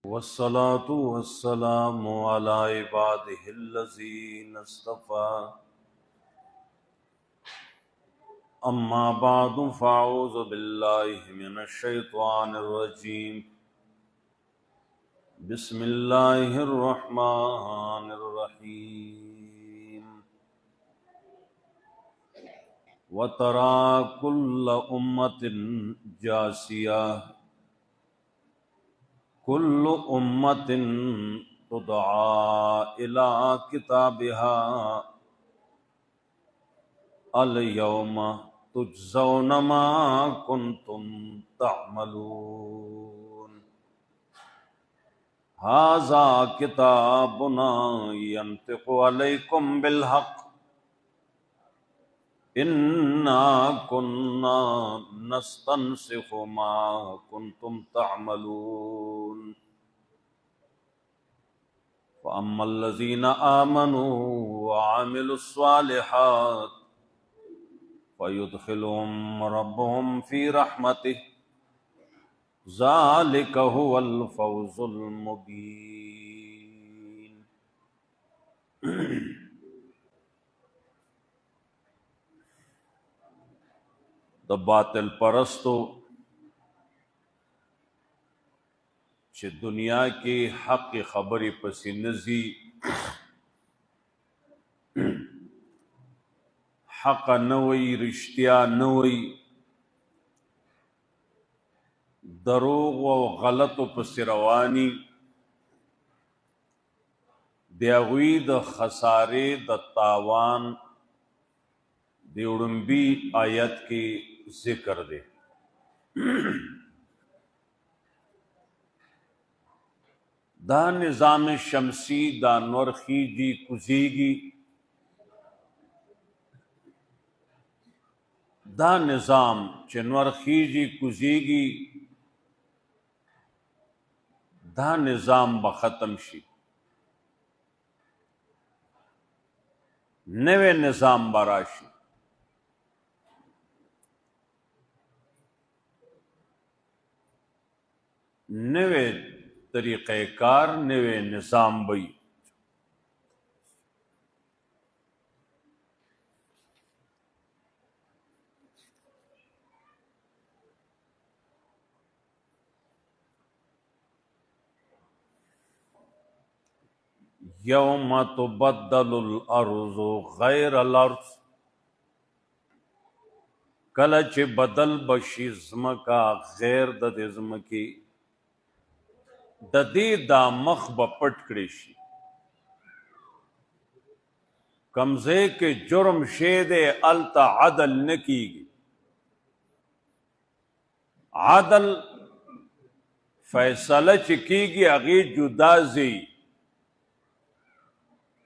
वस्सलातु वस्सलामु अला इबादिहिल्लज़ीना इस्तफ़ा अम्मा बअदु फ़अऊज़ु बिल्लाहि मिनश शैतानिर रजीम बिस्मिल्लाहिर रहमानिर रहीम व तरा कुल्ल उम्मतिन जासिया कुल्लु उम्मतिन तुदआ इला किताबिहा अल यौमा तुजज़ौना मा कुन्तुम तअमलून हाज़ा किताबुना यंतिक़ु अलैकुम बिलहक़ इन्ना कुन्ना नस्तनसिख़ु मा कुन्तुम तअमलून फ़अम्मल्लज़ीना आमनू व आमिलुस्सालिहात फ़युद्खिलुहुम रब्बुहुम फ़ी रहमतिहि ज़ालिक हुवल फ़ौज़ुल मुबीन। द बातिल परस्तो चे दुनिया के हक की खबरी पसी नजी हक नवई रिश्तिया नवई दरोग व गलत पसी रवानी देगुई द खसारे द तावान देउड़म्बी आयत की जिक्र दे। दा निज़ाम शमसी दा नूर खीजी कुजीगी दा निज़ाम चनवर खीजी कुजीगी दा निज़ाम बखत्म शी नवे निज़ाम बराशी नवे तरीक़ेकार नवे निज़ाम बई। यौम तुबद्दलुल अर्ज़ु गैरल अर्ज़ कलच बदल बशी ज़्मका गैर द ज़्मकी ददी दा मख बपट कड़ीशी कमजे के जुर्म शेदे अलता अदल न कीगी आदल फैसला चिकीगी अगी जुदाजी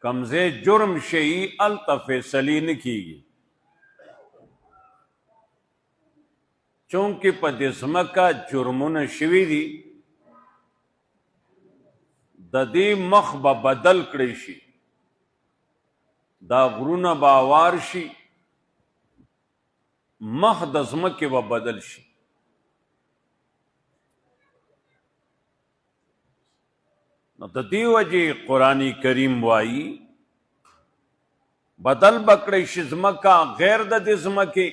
कमजे जुर्म शई अलता फैसली न कीगी चूंकि पदिस्म का जुर्मुन शिविदी ददी मख बदल कड़ीशी दा गुरुना बावारशी मख दज़्म के व बदल शी न ददी वजी कुरानी करीम वाई बदल बकड़े शिज़्म का गैर दज़्म के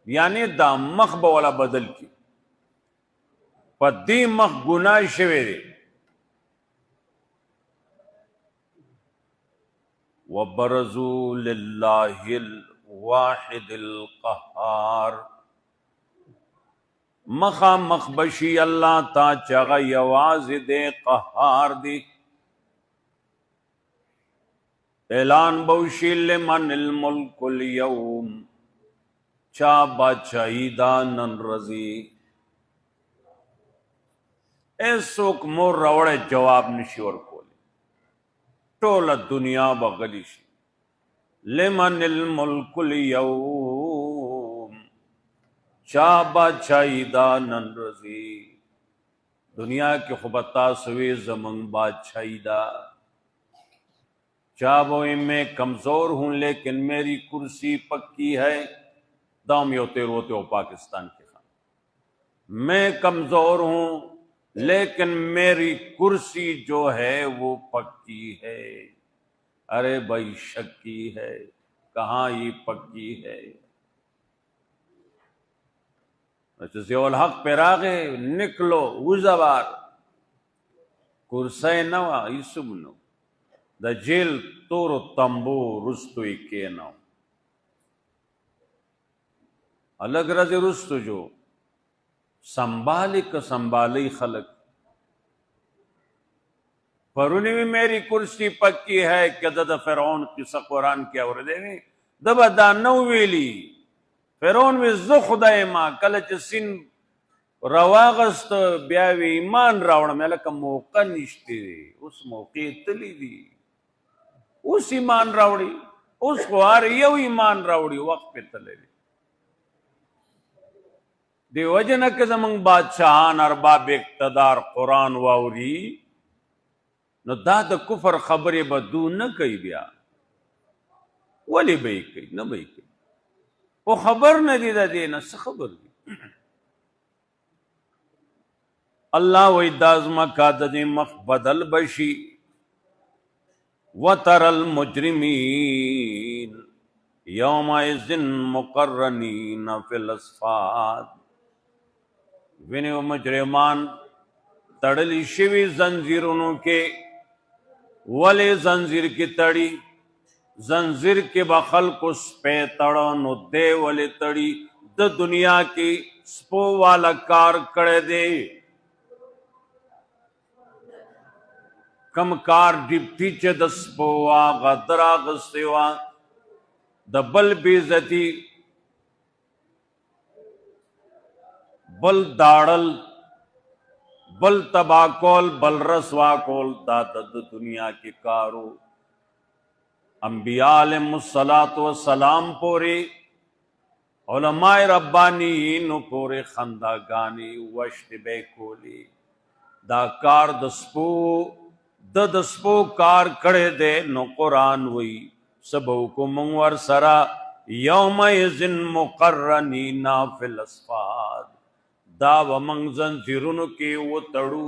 यानी दा मख बवला बदल की पदी मख गुनाह शवे दे वबरज़ू लिल्लाहिल वाहिदिल क़हार मखा मखबशी अल्लाह ता चगा यवाज दे क़हार दी ऐलान बौशी लिमनिल मुल्कुल यौम चा बादशाही दा नन रजी ऐसोक मोर रवड़े जवाब निशिवर कोले टोला दुनिया बगलिशी लिमनिल मुल्कुल यौम चा बादशाही दा नन रजी दुनिया के खुबता सवे जमंग बादशाही दा चाबो मैं कमजोर हूं लेकिन मेरी कुर्सी पक्की है दाम योते रोते हो पाकिस्तान के खान मैं कमजोर हूं लेकिन मेरी कुर्सी जो है वो पक्की है। अरे भाई शक्की है, कहाँ ये पक्की है। ज़ियाउल हक पे रागे निकलो उजबार कुर्से नवा इसुमनो द जेल तोरो तंबू रुस्तु के नौ अलग रज रुस्तु जो संभाली खलक परुनी में मेरी कुर्सी पक्की है कि दद फिरौन किस्सा कुरान के और देवी दबा दा नौवेली फिरौन में जो खुदाए मां कल चिन रवागस्त ब्यावी ईमान रावण में लका मौका निश्ते उस मौके तली दी उस ईमान रावड़ी उस खुआर यो ईमान रावड़ी वक्त पे तले दी देवजन के जमंग बादशाहान अरबाब इक्तदार कुरान वाउरी न दाद कुफर खबरे बदू न कही बिया वली बई कही न बई कही वो खबर न दी देना स खबर दी अल्लाह वही दाजमा का दे मख बदल बशी व तरल मुजरिमीन यौमाइज़िन मुकर्रनीन फिल अस्फाद विने मुजरिमान तड़ली शिवी जंजीरों के वले जंजीर की तड़ी जंजीर के बखल को स्पे तड़ो नो दे वले तड़ी द दुनिया की स्पो वाला कार कड़े दे कम कार डिप्टी चे द स्पोवा गदरा गस्तेवा द बल बेजती बल दाड़ल बल तबाकोल बल रसवाकोल दादद दुनिया के कारो अंबिया अलैहिस्सलातु वस्सलाम पोरे उलमाए रब्बानी नो पोरे खंदागानी वश्तबे कोली दा कार दस्पो कार कड़े दे नो कुरान वही सबो को मंगवर सरा यौमइज़िन मुकर्रनीना फिल अस्फाद दा व मंगजन जिरुन के वो तड़ू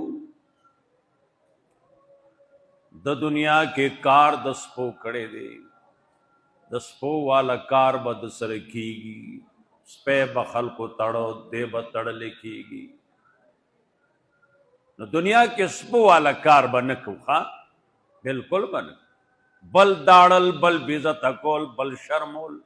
द दुनिया के कार दस्पो कड़े दे दस्पो वाला कार बद सर कीगी स्पे बखल को तड़ो दे बतड़ लिखीगी न दुनिया के स्पो वाला कार बनक खा बिल्कुल बन बल दाड़ल बल बेजत अकोल बल शर्मोल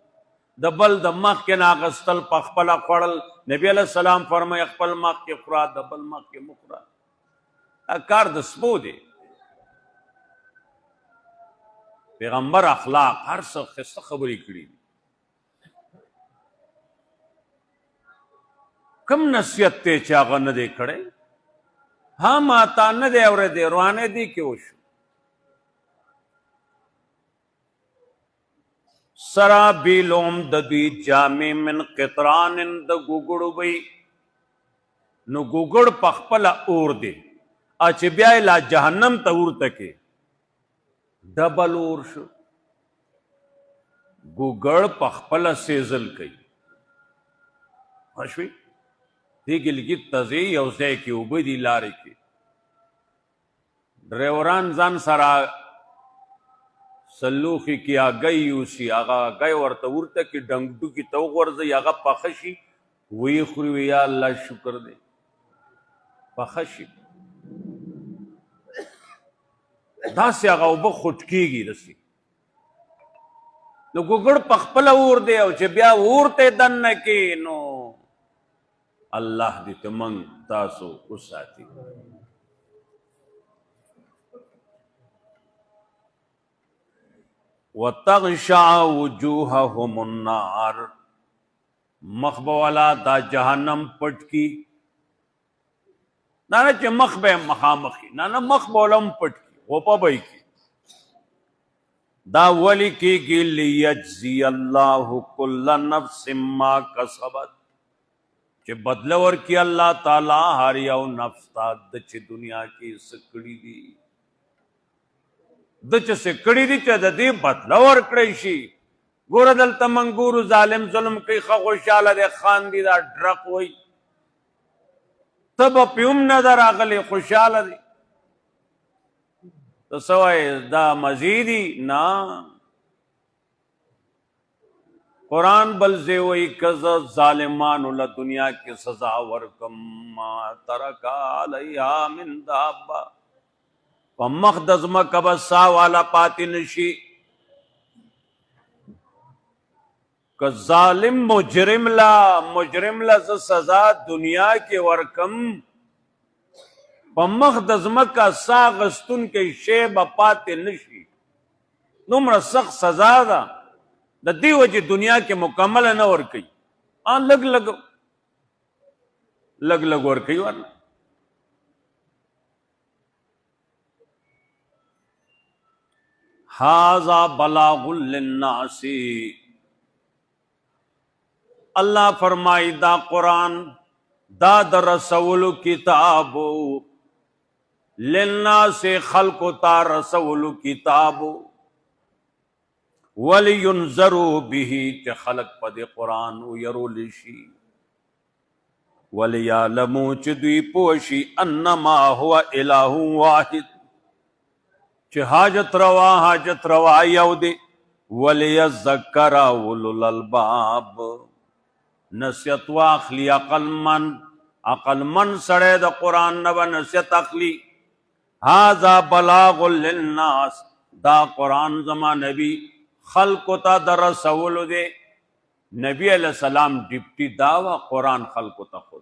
द बल द मख के नागस्तल पखपला पड़ल नबी अलैहि सलाम फरमाए अखपल मख के खुरा द बल मख के मुखरा कार द स्पो दे पैगंबर अखलाक हर खिस्सा खबरी कड़ी कम नसीहत ते चागा न दे खड़े हाँ माता न दे और दे रुआने दी क्यों सराबीलोम ददी जामे मिन कितरान द गुगड़ बई नु गुगड़ पखपला ओर दे अच ब्याला जहन्नम तऊर तके डबल ओर्श गुगड़ पखपला सेजल कई हशवी दिगिल की तजे यौसे की उबदी लारे की ड्राइवरान जान सरा सल्लूखी किया गई उसी आगा गए और तउरत की डंगडू की तो वर्ज आगा पखशी वही खुरी या अल्लाह शुक्र दे पखशी दास आगा उब खुटकीगी रसी नो गुगड़ पखपला ऊर दे ब्या ऊरते दन न के नो अल्लाह दी तमंग तासो उसाती वतग़शा वजूहहुम अन्नार मखबवाला दा जहन्नम पटकी नाना चे मखबे मखामखी नाना मखबोलम पटकी होपा भाई की दा वली की गिली यज्जी अल्लाहु कुल्ला नफ्सिम मा कसबत चे बदलवर की अल्लाह ताला हर यौ नफ्स ता दच दुनिया की सकड़ी दी दच से कड़ी दी चे दी बदलवर कड़ेशी गोरदल तमंगूर जालिम जुल्म की खुशाला दे खान दी दा ड्रक होई تب پیوم نه در راغلی خوشاله دی ته سوای دا مزیدی نا قرآن بل سے وہی کز ظالمان اللہ دنیا کی سزا ورکم ما ترکا علیہا من دابا فمخ دزمک بسا والا پاتی نشی کہ ظالم مجرم لا سزا دنیا کے ورکم پمخ دزمک کا ساغستن کے شیب پاتی نشی نمر سخت سزا دا د دې وجه دنیا کې مکمل نه ور کوي لګ لګ ور کوي ورنه هذا بلاغ للناس اللہ فرمائی دا قرآن دا در رسول کتاب للناس خلق تا رسول کتاب وَلِيُنْزَرُوا بِهِ چه خلق پد قرآن ویرو لشی وَلِيَعْلَمُوا چه دوی پوشی انما هو الہ واحد چه حاجت روا یو دے وَلِيَذَّكَّرَ اولو الالباب نصیحت واخلی عقل من سڑے دا قرآن نبا نصیحت اخلی هذا بلاغ للناس دا قرآن زمان نبی خلق تا در رسول دے نبی علیہ السلام ڈپٹی داوا قرآن خلق تا خود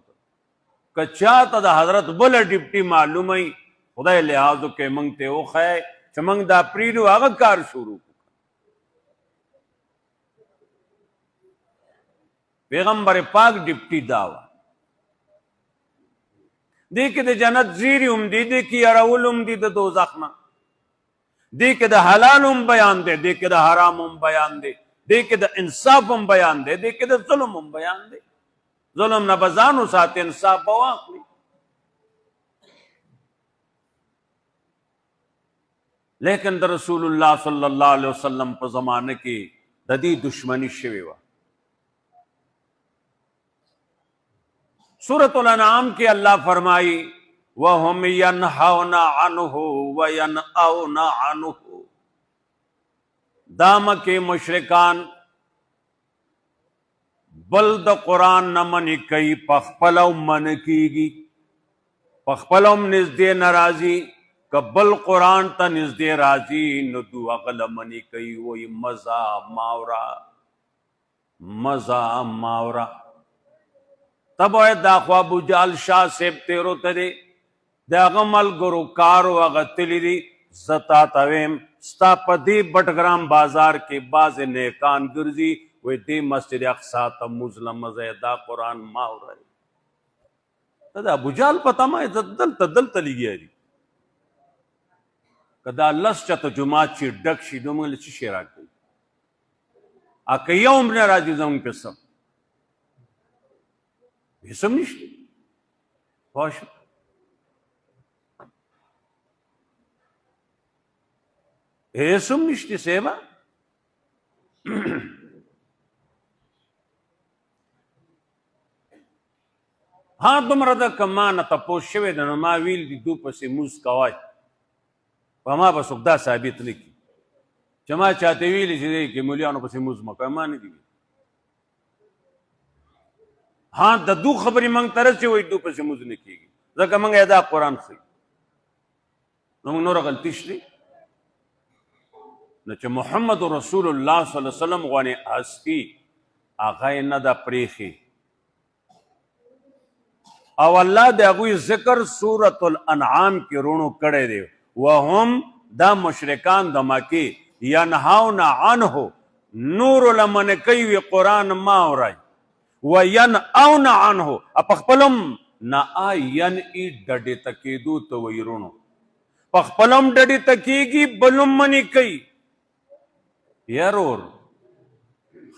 کچا تا دا حضرت بل ڈپٹی معلوم ہے خدای لحاظو کے منگتے او خواہ چھ منگ دا پریدو آگا کار شروع پیغمبر پاک ڈپٹی داوا دیکھ دے جنت زیری ام دی دیکھ یراول ام دی دو زخمہ دیکھ دا حلال ام بیان دے دیکھ دا حرام ام بیان دے دیکھ دا انصاف ام بیان دے دیکھ دا ظلم ام بیان دے ظلم نہ بزانو ساتھ انصاف بواقلی لیکن دا رسول اللہ صلی اللہ علیہ وسلم پر زمانے کی دا دی دشمنی شوی وا سورۃ الانعام کے اللہ فرمائی وَهُمْ يَنْحَوْنَ عَنْهُ وَيَنْأَوْنَ عَنْهُ دام کے مشرکان بلد قرآن نمانی کئی پخپلو من کی گی پخپلو نزدے نرازی کبل قرآن تا نزدے رازی ندو اغل منی کئی وہی مزا ماورا تب اوہ دا خواب جال شاہ سیب تیرو تدے دا غمل گرو کارو اغتلی دی زتا تویم ستا پا دی بٹگرام بازار کے باز نیکان گرزی وی دی مسجد اقصا تا مظلم زیدہ قرآن ماو رہی دا ابو جال پتا مائی دل تلی گیا دی کدا لس چا جماعت چی ڈک شی دو منگل چی شیرہ کی آکا یوم نے راجی زمان پہ سب یہ سب نشتی خوش ایسم نشتی سیبا ہاں دمرا دا کمانا تپوش شوی دا نما ویل دی دو پسی موز کوائی فما با سکدا ثابت لکی چما چاہتے ویلی چی دے کہ مولیانو پسی موز مکو امانی دی ہاں دا دو خبری منگ ترس چی وی دو پسی موز نکی گی ذکر منگ ایدا قرآن خی نمگ نورا غلطیش دی نچه محمد رسول اللہ صلی اللہ علیہ وسلم غوانی آسکی آغای ندا پریخی او اللہ دے اگوی ذکر سورۃ الانعام کی رونو کڑے دے وہم دا مشرکان دا مکی ینہاون عنہ نور لمن کیوی قرآن ماو رائی وینعون عنہ اپخپلم نا آئین ای ڈڑی تکیدو تو وی رونو پخپلم ڈڑی تکیگی بلم منی کئی یارور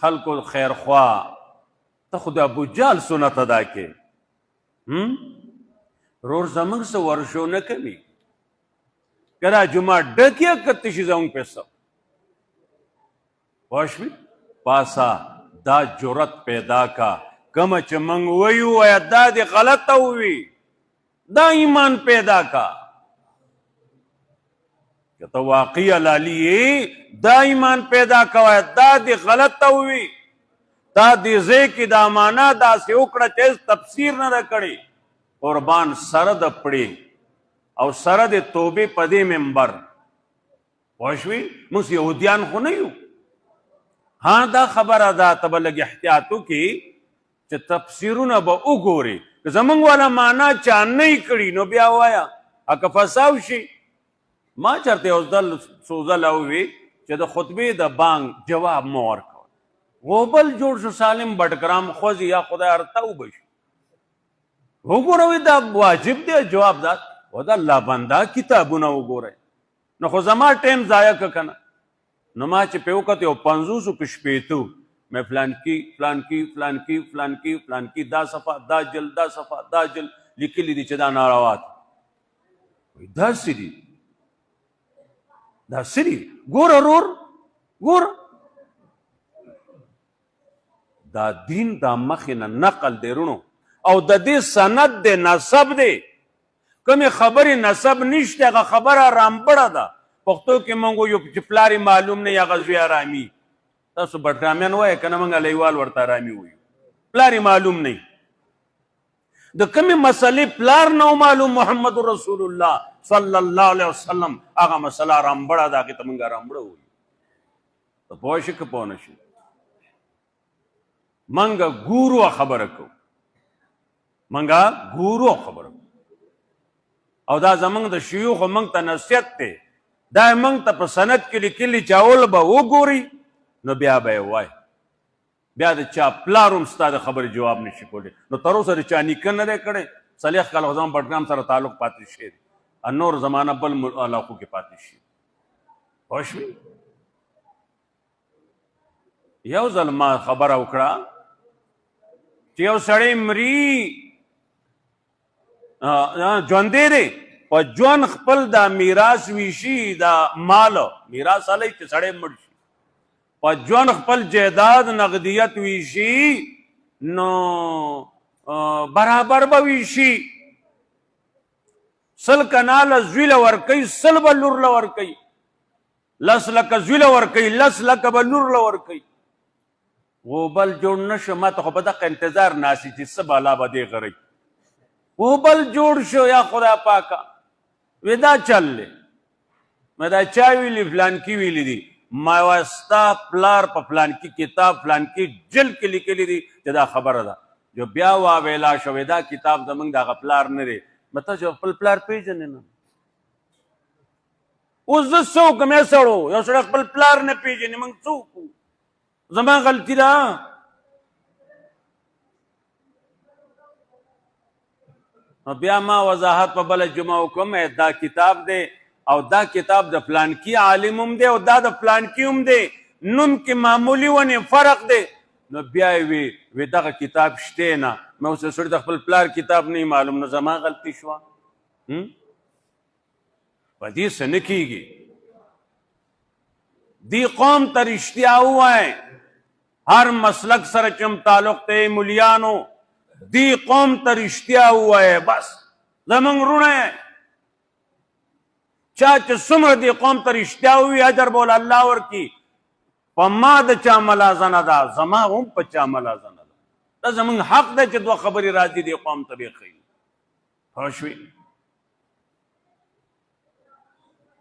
خلق خیر خواہ تا خود ابو جال سنت ادا کے رور زمان سے ورشو نکمی کرا جمعہ ڈکیا کتشی زمان پہ سب واشوی پاسا دا جرت پیدا کا کم چمنگ ویو یا دا دی غلط ہوئی دا ایمان پیدا کا کہ تو واقعی علالی دا ایمان پیدا کوا دا دی غلط ہوئی دا دی زی کی دا مانا دا سی اکڑا چیز تفسیر نہ کڑی قربان سرد پڑی او سرد توبے پدے ممبر پوشوی مس یہودیان خو نہیں ہو ہاں دا خبر ادا تب لگی احتیاطو کی چھ تفسیرون با اگوری زمانگ والا مانا چان نہیں کڑی نو بیا وایا اکا فساو شی ما چرتے اس دل سوزل ہوئی چھ دا خطبی دا بانگ جواب مور کو غوبل جوڑ شو سالم بٹکرام خوزی یا خدا ارتاو بش وہ روی دا واجب دے جواب دا وہ دا اللہ بندہ کتابونا وہ رہے نو خو زما ٹیم ضائع کنا نو ما چې پیوکته او 500 کشپیتو میں فلان کی دا صفحه دا جل دا صفحه دا جل لیکلی دي چې دا ناروات دا سری ګور ورور ګور دا دین دا مخینه نقل دی رونو او د دې سند دی نسب دی کمی خبری نسب نشته هغه خبره رامبړه ده پښتو کې مونږ یو چې پلاری معلوم نه یا غزوی رامي تاسو بټرامیان وای کنه مونږ لیوال ورته رامي وای پلاری معلوم نه د کمی مسلې پلار نو معلوم محمد رسول الله صلی الله علیه وسلم هغه مسله رامبړه ده کې مونږ رامبړه وای ته پوه شي که پوه نشي مونږ ګورو خبره کو مونږ ګورو خبره او دا زمنګ د شيوخ منګ ته نصیحت ته دا منګ ته په سند کې لیکلي چاول به وګوري نو بیا به وای بیا د چا پلاروم ستاسو خبر جواب نشي کولی نو تر اوسه چا نیکن نه کړي صالح کال غزام پټګام سره تعلق پاتې شي انور زمانہ بل علاقو کې پاتې شي خوشوي یو ځل ما خبره وکړه چې یو سړی مري ژوندی دی په ژوند خپل دا میراث ویشي دا مال میراث علی چې سړی مړ شي په ژوند خپل جیداد نقدیت ویشي نو برابر به ویشي سل کنال زویل ورکی سل به لور له ورکی لس لکه زویل ورکی لس لکه به لور له ورکی و بل جوړ نشو ما ته خو په دغه انتظار ناسي چې څه بالا به دی غری وہ بل جوڑ شو یا خدا پاکا ودا چل لے میں دا چاہ ویلی فلان کی ویلی دی ما واسطا پلار پا فلان کی کتاب فلان کی جل کے لکلی دی جدا خبر دا جو بیا واویلا شو ودا کتاب دا منگ دا پلار نرے مطلب جو پل پلار پیجنے نا اس دا سوک میں سڑو یا سڑک پل پلار نے پیجنے منگ سوکو زمان غلطی دا بیا ما وضاحت په بل جمعه کوم دا کتاب دی او دا کتاب د فلان کی عالم هم دی او دا د فلان کی هم دی نوم کې معمولی ونه فرق دی نو بیا وی دغه کتاب شته نه مې اوس سړی د خپل پلار کتاب نه معلوم نه زما غلطی شو په دې څه نه کیږي دی قوم ته رښتیا ووایه هر مسلک سره چم تعلق ته مولیانو دی قوم ته رښتیا ووایه بس زمونږ رونه چا چې څومره دی قوم ته رښتیا ووایي اجر به الله ورکي په ما د چا ملازنه ده زما هم په چا ملازنه ده دا زمونږ حق ده چې دوه خبرې راځي دی قوم ته به ښیي پوه شوې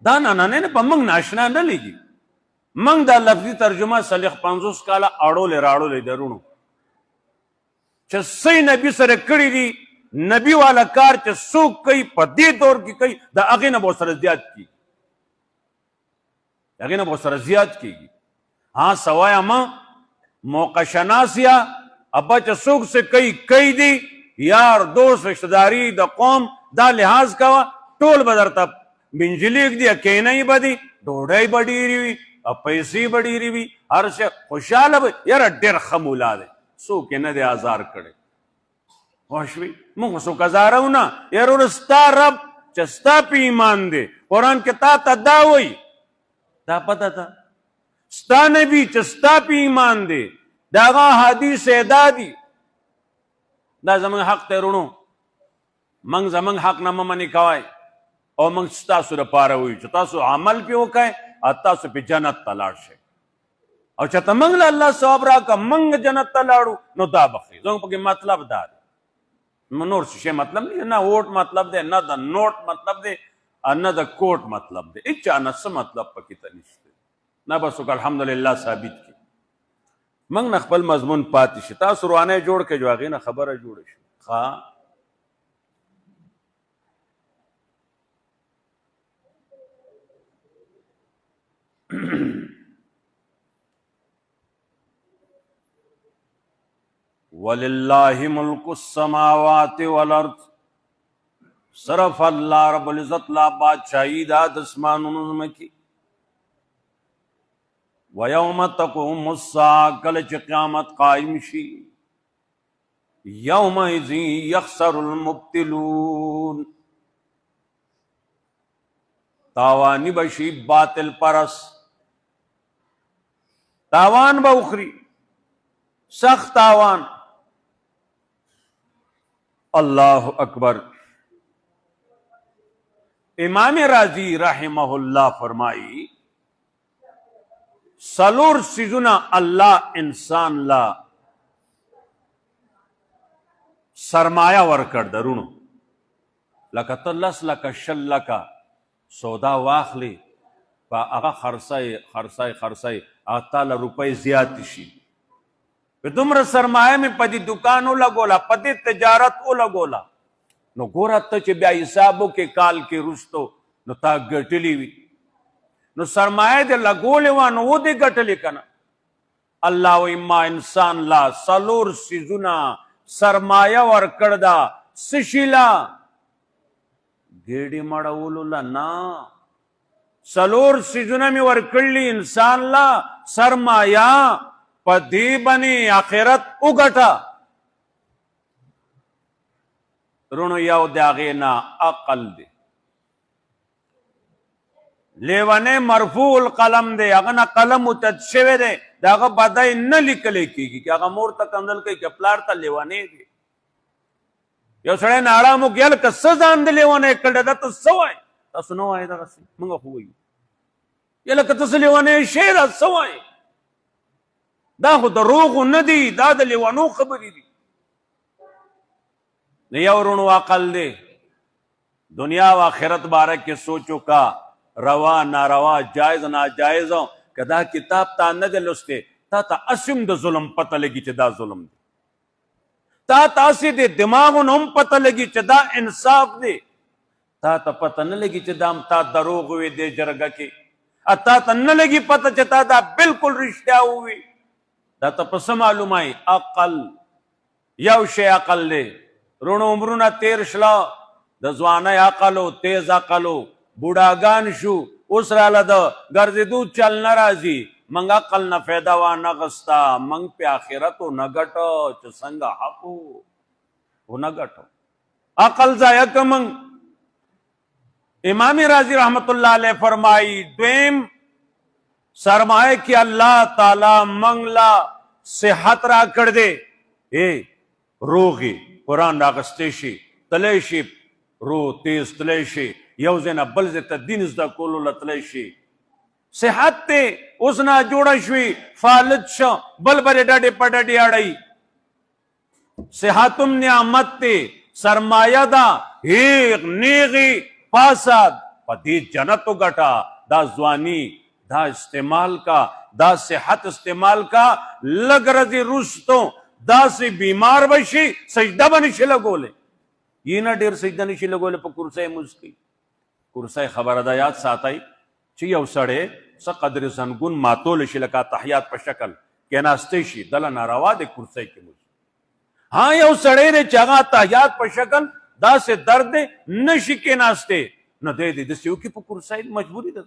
دا نه په موږ ناشنا نه لګي موږ دا لفظي ترجمه صالح 50 کاله اړولې راړولې درونو چې سی نبی سره کړی دي نبی والا کار چې څوک کوي په دې دور کې کوي د هغې نه به سره زیات کیږي هغې نه به سره زیات کیږي हाँ سوائے اما موقع شناسیا ابا چې څوک سے کوي دي یار دوست رشتہ داری د قوم دا لحاظ کوا ټول به درته منجلیک دي کینی به دي ډوډۍ به ډېرې وي پیسې به ډېرې وي هر شی خوشحاله به یاره ډېر ښه مولا دی څوک یې نه دی ازار کړی پوه شوې موږ څوک ازارو نه یاره وروره ستا رب چې ستا په ایمان دی قرآن کې تا ته دا وایي دا پته ده ستا نبی چې ستا په ایمان دی د هغه حدیث دا دي دا زموږ حق دی وروڼو منگ زمنگ حق نه ممنې کوئ او منگ ستاسو دپاره وایو چې تاسو عمل پې وکئ او تاسو پې جنت ته لاړ شئ او چې ته منگ له الله ثواب راکړه منگ جنت ته لاړو نو دا بخي زموږ پکې مطلب دا دی نور څه شی مطلب دی نه ووټ مطلب دی نه د نوټ مطلب دی نه د کوټ مطلب دی هیچا نه څه مطلب پکې ته نشته نه بس وکړه الحمدلله ثابت کړي موږ نه خپل مضمون پاتې شي تاسو روانه جوړ کړئ جو هغې نه خبره جوړه شي ښه وَلِلَّهِ مُلْكُ السَّمَاوَاتِ وَالْأَرْضِ صرف اللہ رب العزت لا بادشاہی دا دسمانونو زمکی وَيَوْمَ تَقُومُ السَّاعَةُ کله چې قیامت قائم شي يَوْمَئِذٍ يَخْسَرُ الْمُبْطِلُونَ تاوانی بشی باطل پرس تاوان با اخری سخت تاوان اللہ اکبر امام رازی رحمہ اللہ فرمائی سلور سیزونا اللہ انسان لا سرمایہ ورکڑ درونو لکا تلس لکا شل لکا سودا واخلی پا اغا خرسائی آتالا روپے زیادی شی پہ دمر سرمایہ میں پا دی دکانو لگولا پا دی تجارتو لگولا نو گورا تا چی بیا حسابو کے کال کے رستو نو تا گٹلی وی نو سرمایہ دے لگولے وانو وہ دے گٹلی کنا اللہ و اما انسان لا سلور سیزونا سرمایہ ورکڑدا سشیلا گیڑی مڑاولو لنا سلور سیزونا میں ورکڑلی انسان لا سرمایہ پا دی بنی آخرت اگٹا رونو یو داغینا عقل دے لیوانے مرفوع القلم دے اگنا قلم اتدشوے دے داغا بدائی نہ لکلے کی کہ اگا مور تا کندل کئی کہ پلار تا لیوانے دے یو سڑے ناڑا مو گیل که سزان دے لیوانے کل دا تا سوائی تا سنو آئی دا غسی منگا خوئی یا لکه تس لیوانے شیر سوائی دا خود دروغ ندی دا دا لیوانو خبری دی نیورونو عقل دے دنیا و آخرت بارک کے سوچو کا روا ناروا جائز ناجائزوں کہ دا کتاب تا ندلستے تا اسم دا ظلم پتہ لگی چھ دا ظلم دے تا اسی دے دماغن ہم پتہ لگی چھ دا انصاف دے تا پتہ نہ لگی چھ دا تا دروغ ہوئے دے جرگا کے تا نہ لگی پتہ چھ تا دا بالکل رشتہ ہوئی دا تا پس معلوم آئی عقل یو شے عقل دے رونو عمرونا تیر شلا دا زوانا عقلو تیز عقلو بوڑاگان شو اس رالا دا گرزی دو چل نرازی منگ عقل نا فیدا وانا غستا منگ پی آخرتو نگٹو چو سنگا حقو وہ نگٹو عقل زائق منگ امام رازی رحمت اللہ علیہ فرمائی دویم سرمائے کی اللہ تعالی منگلا صحت را کر دے روغی قرآن راغستیشی تلیشی رو تیز تلیشی یوزینا بلز تدین ازدہ کولو لتلیشی صحت تے اسنا جوڑا شوی فالد شا بل بری ڈاڑی پڑاڑی آڑائی صحتم نعمت تے سرمایہ دا ہیغ نیغی پاساد پا دی جنتو گٹا دا زوانی دا استعمال کا دا صحت استعمال کا لگ رضی رستوں دا سی بیمار بشی سجدہ بنشی لگولے یہ نہ دیر سجدہ نشی لگولے پا کرسے مزکی کرسے خبر ادایات ساتھائی چی یو سڑے سا قدر زنگون ماتول شی لکا تحیات پا شکل کیناستے شی دل ناروا دے کرسے کی مزکی ہاں یو سڑے دے چاگا تحیات پا شکل دا سے درد نشی کیناستے نہ دے دے دسیو کی پا کرسے مجبوری دا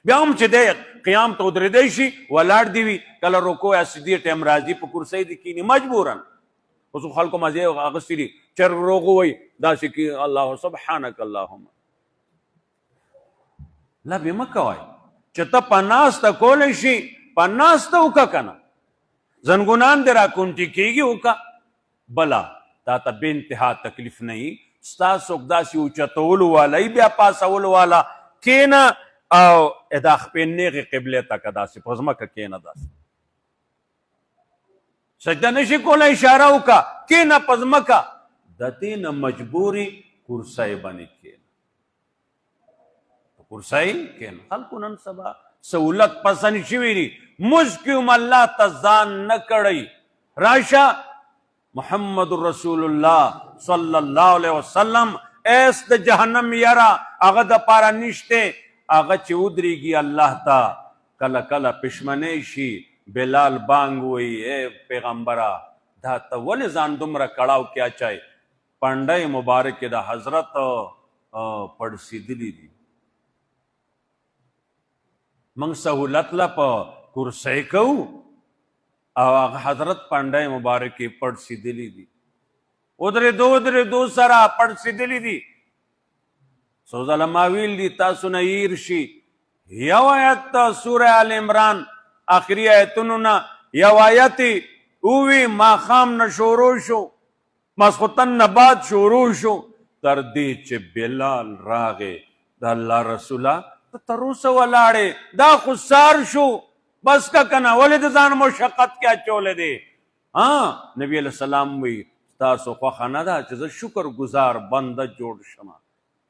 بیام چھ دے قیام تو در دیشی والار دیوی کلا روکو یا سیدی ٹیم راضی پا کرسی دی کینی مجبورن اسو خلقو مزید آغستی دی چر روکو وی دا سکی اللہ سبحانک اللہم لبی مکوائی چتا پناستا کولشی پناستا اوکا کنا زنگونان درا کنٹی کی گی اوکا بلا تا تا بے انتہا تکلیف نہیں ستا څوک داسې اوچتولو والا ای بیا پاسولو والا کېنه او دا خپې نیغې قبلې ته که داسې په ځمکه کېنه داسې سجده نشي کولی اشاره وکړه کېنه په ځمکه د دې نه مجبوري کرسۍ باندې کېنه په کرسۍ کېنه خلکو نن سبا سهولت پسند شوي دي مونځ کې هم الله ته ځان نه کړی راشه محمد رسول الله صلی الله علیه وسلم ایس د جهنم یره هغه د پاره نشته هغه چې ودرېږي الله ته کله کله پښمنۍ شي بلال بانګ وایي اے پیغمبره دا ته ولې ځان دومره کړاو کې اچای پنډۍ مبارکې د حضرت پړسېدلي دي موږ سهولت له په کرسۍ کوو او هغه حضرت پنډۍ مبارکې پړسېدلي دي ودرېدو سره پړسېدلي دي څو ځله ما ویل دي تاسو نه هیر شي یو آیت سوره آل عمران آخري آیتونو نه یو آیت اووي ماښام نه شروع شو ماسخوتن نه بعد شروع شو تر دې چې بلال راغې د الله رسوله ته تر اوسه ولاړې دا خو سار شو بس که کنه ولې د ځان مشقت کې اچولی دی نبي علیه السلام وی ستاسو خوښه نه ده چې زه شکر گزار بنده جوړ شمه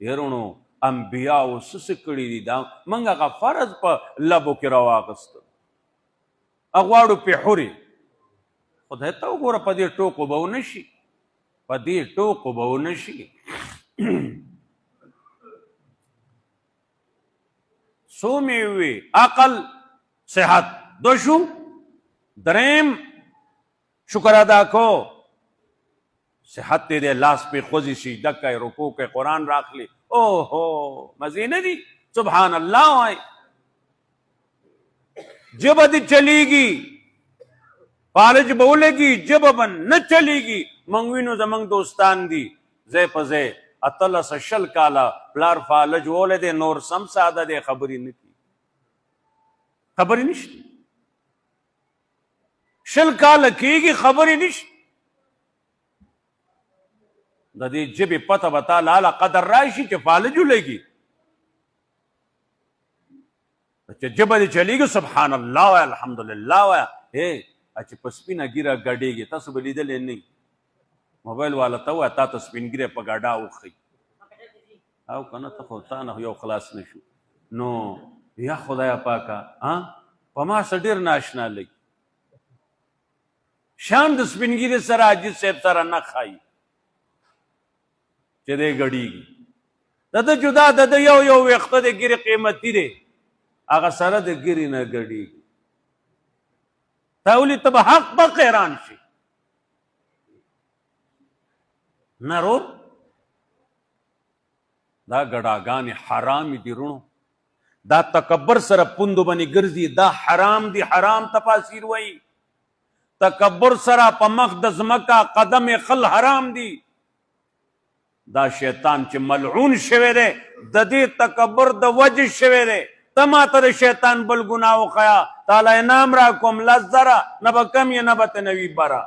یرونو انبیاو څه څه کړي دي دا موږ هغه فرض په لبو کې راواغسته غواړو پیحورې خدای ته وګوره په دې ټوکو به ونه شي په دې ټوکو به ونه شي څو مې وي عقل صحت دو شو دریم شکر ادا کو صحت دې لاس پې خوځي شي ډکه رکوع کې قرآن راخلي اوهو مزې نه دي سبحان الله وایي جبه دې چلیږي فالج به ولګي جبه به نه چلیږي موږ وینو زموږ دوستان دي ځای په ځای اتلس شل کاله پلار فالج ولی دی نور سم ساده دی خبرې نه کي خبرې نشته شل کاله کېږي خبرې نشته د دې ژبې پته به تا لاله قدر راشي چې فالج ولګي چې ژبه دې چلیږي سبحان الله وایه الحمدلله وایه چې په سپینه ګیره ګډېږي تاسو به لیدلی نه موبایل والا ته وایه تا ته سپین ګیره په ګاډه وښیي او که نه ته خو تا نه یو خلاص نه شو نو یا خدایه پاکه په ما څه ډېر ناشنا لګي شان د سپین ګیرې سره حاجي صاحب سره نه ښایي چې دی ګډېږي د ده جدا د ده یو ویښته د ګیرې قیمتي دی هغه سره د ګیرې نه ګډېږي تا ولې ته به حق به حیران شي نرور دا ګډاګانې حرامې دي رونو دا تکبر سره پوندو باندې ګرځي دا حرام دي حرام تفاسیر وایي تکبر سره په مخ د ځمکه قدم خل حرام دي دا شیطان چې ملعون شوی دی د دې تکبر د وجه شوی دی ته ماته د شیطان بل ګناه وښیه تعالی انعام راکوم لس زره نه به کم یې نه به ته نوي بره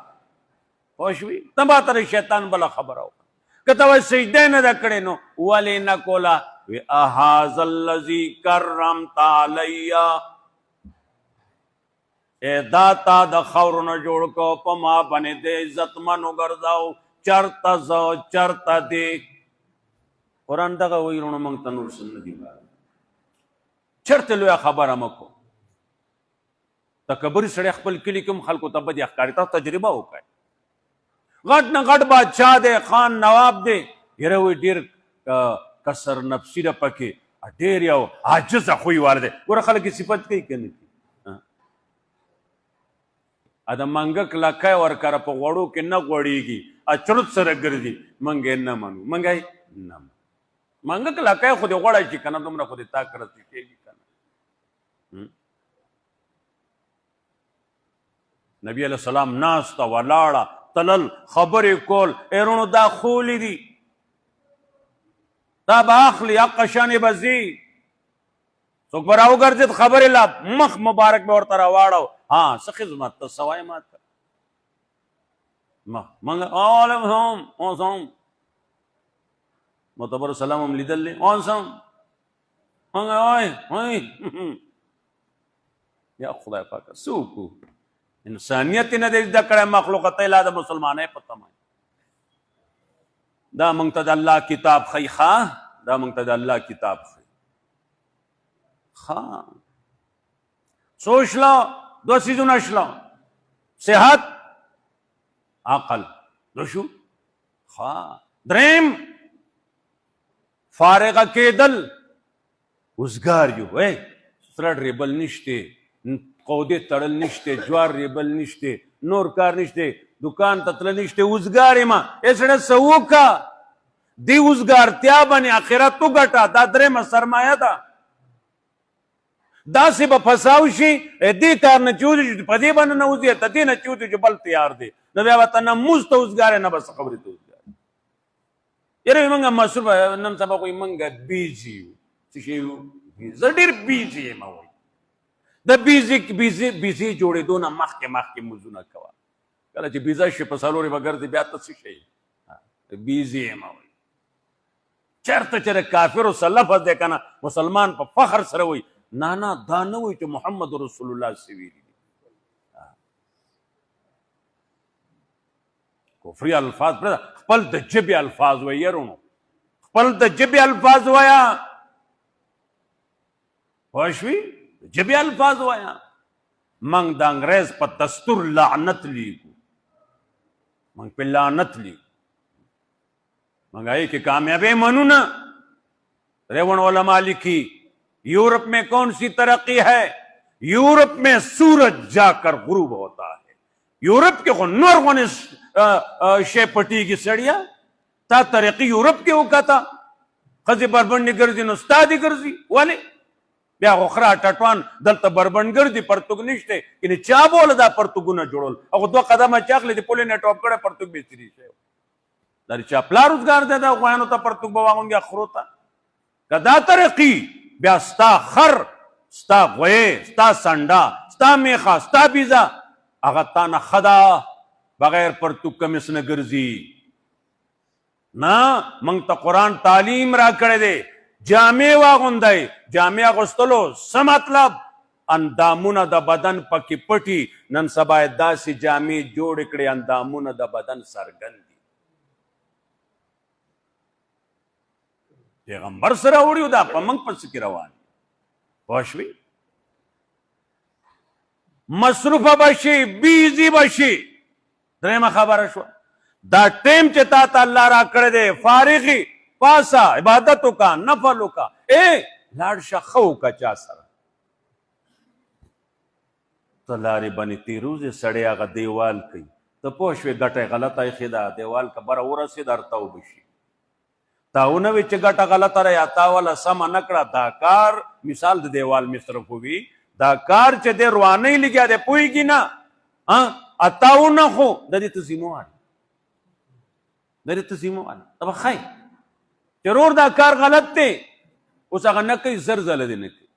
پوه شوې ته ماته د شیطان بله خبره وکړه که ته وایي سجده نه ده کړې نو ولې نه کوله وی اهذا الذي کرمت علیه دا تا د خاورو نه جوړ کو په ما باندې د عزتمن وګرځاو چرته زه چرته دی قرآن دغه وایي وروڼو موږ ته نور څه نه دي چرته لویه خبره مه کو تکبري سړی خپل کلي کې هم خلکو ته بدې ښکاري تاسو تجربه وکړئ غټ نه غټ بادشاه دی خان نواب دی یره وایي ډېر کسر نفسي ده پکې ډېر یو عاجزه خوی والا دی ګوره خلک یې صفت کوي که نه کوي د منګک لکۍ ورکره په غوړو کې نه غوړېږي چرت سره ګرځي موږ یې نه منو موږ یې نه منو منګک لکۍ خو دې غوړی شي که نه دومره خو دې تا کرسي کېږي که نه نبي علیه السلام ناسته ولاړه تلل خبرې کول ایرونو دا خولی دي دا به اخلي حقه شانې به ځي څوک به راوګرځېد خبرې لا مخ مبارک به ورته راواړو څه خدمت ته څه وایې ماته مخ موږ عالم هم اوس هم معتبر سلام هم لیدل دی اون سم وای یا خدای پاک سوکو انسانیت نه د کړه مخلوقات لا د مسلمانې پته ما دا مونږ ته د الله کتاب خی دا مونږ ته د الله کتاب خی سوچ لا دو سیزونه شلا صحت عقل دو شو دریم فارغه کېدل وزګار یو سره ریبل نشته قودې تړل نشته جوار ریبل نشته نور کار نشته دکان ته تلل نشته وزګار یم سړی څه وکړه دې وزګارتیا باندې آخرت وګټه دا درېیمه سرمایه ده داسې به فساو شي دې کار نه چې وځي په دې باندې نه وځي ته دې نه چې وځي چې بل تیار دی نو بیا به ته نه مونځ ته وزګار نه بس خبرې ته وزګار یاره موږ مصروف نن سبا خو موږ بیزي یو څه شی یو زه ډېر بیزي یم وایي د بیزي جوړېدو نه مخکې مونځونه کوه کله چې بیزه شي په څلورې به ګرځي بیا ته څه شی بیزي یم وایي چېرته چې د کافرو څه لفظ دی که نه مسلمان په فخر سره وایي نه دا نه وایي چې محمد رسول الله څه ویلي دي کفري الفاظ پرېږده خپل د ژبې الفاظ وایي یرونو خپل د ژبې الفاظ وایه پوه شوي د ژبې الفاظ وایه موږ د انګریز په دستور لعنت لیکو موږ پہ لعنت لیکو موږ هغې کې کامیابی منو نه ریوڼ علماء لکھی یورپ میں کون سی ترقی ہے یورپ میں سورج جا کر غروب ہوتا ہے یورپ کے خو نور غونې شی پټېږي سړیه تا ترقي یورپ کې وکړه ښځې بربنډې ګرځي نو ستا دې ګرځي ولې بیا خو خره ټټوان دلته بربنډ ګرځي پرتوګ نشته یعنې چا بوله دا پرتوګونه جوړول هغه دوه قدمه چې اخلي د پولې نه ټاپ کړی پرتوګ بهتري شی دا د چا پلار روزګار دی دا غویانو ته پرتوګ به واغونګي اخرو ته که دا ترقي بیا ستا خر ستا غویې ستا سنډه ستا میخه ستا بیزه هغه تا نه ښه ده بغیر پرتوګ کمیس نه ګرځي نه موږ ته قرآن تعلیم را کړی دی جامې واغوندئ جامې اغوستلو څه مطلب اندامونه د بدن پکې پټي نن سبا یې داسې جامې جوړې کړې اندامونه د بدن څرګند دي پیغمبر سره وړي دا په موږ پسې کې روان پوه شوي مصروفه به شي بیزي به شي درېیمه خبره شوه دا ټیم چې تا ته الله را کړی دی فارغي پاسه عبادت وکړه نفل وکړه لاړ شه ښه وکړه چا سره ته لارې باندې تېروځې سړی هغه دیوال کوي ته پوه شوې ګټه یې غلطه ایښې ده دیوال که بره ورسېد هرته اوبه شي تا ونه وی چې ګټه غلطه ده یا تا والا سمه نه کړه دا کار مثال د دیوال مصرف وي دا کار چې دی روانۍ لګیا دی پوهېږي نه اتا ونه خو د دې ته ذموار د دې ته ذموار ته به ښایي چې رور دا کار غلط دی اوس هغه نه کوي زر ځله دې نه کوي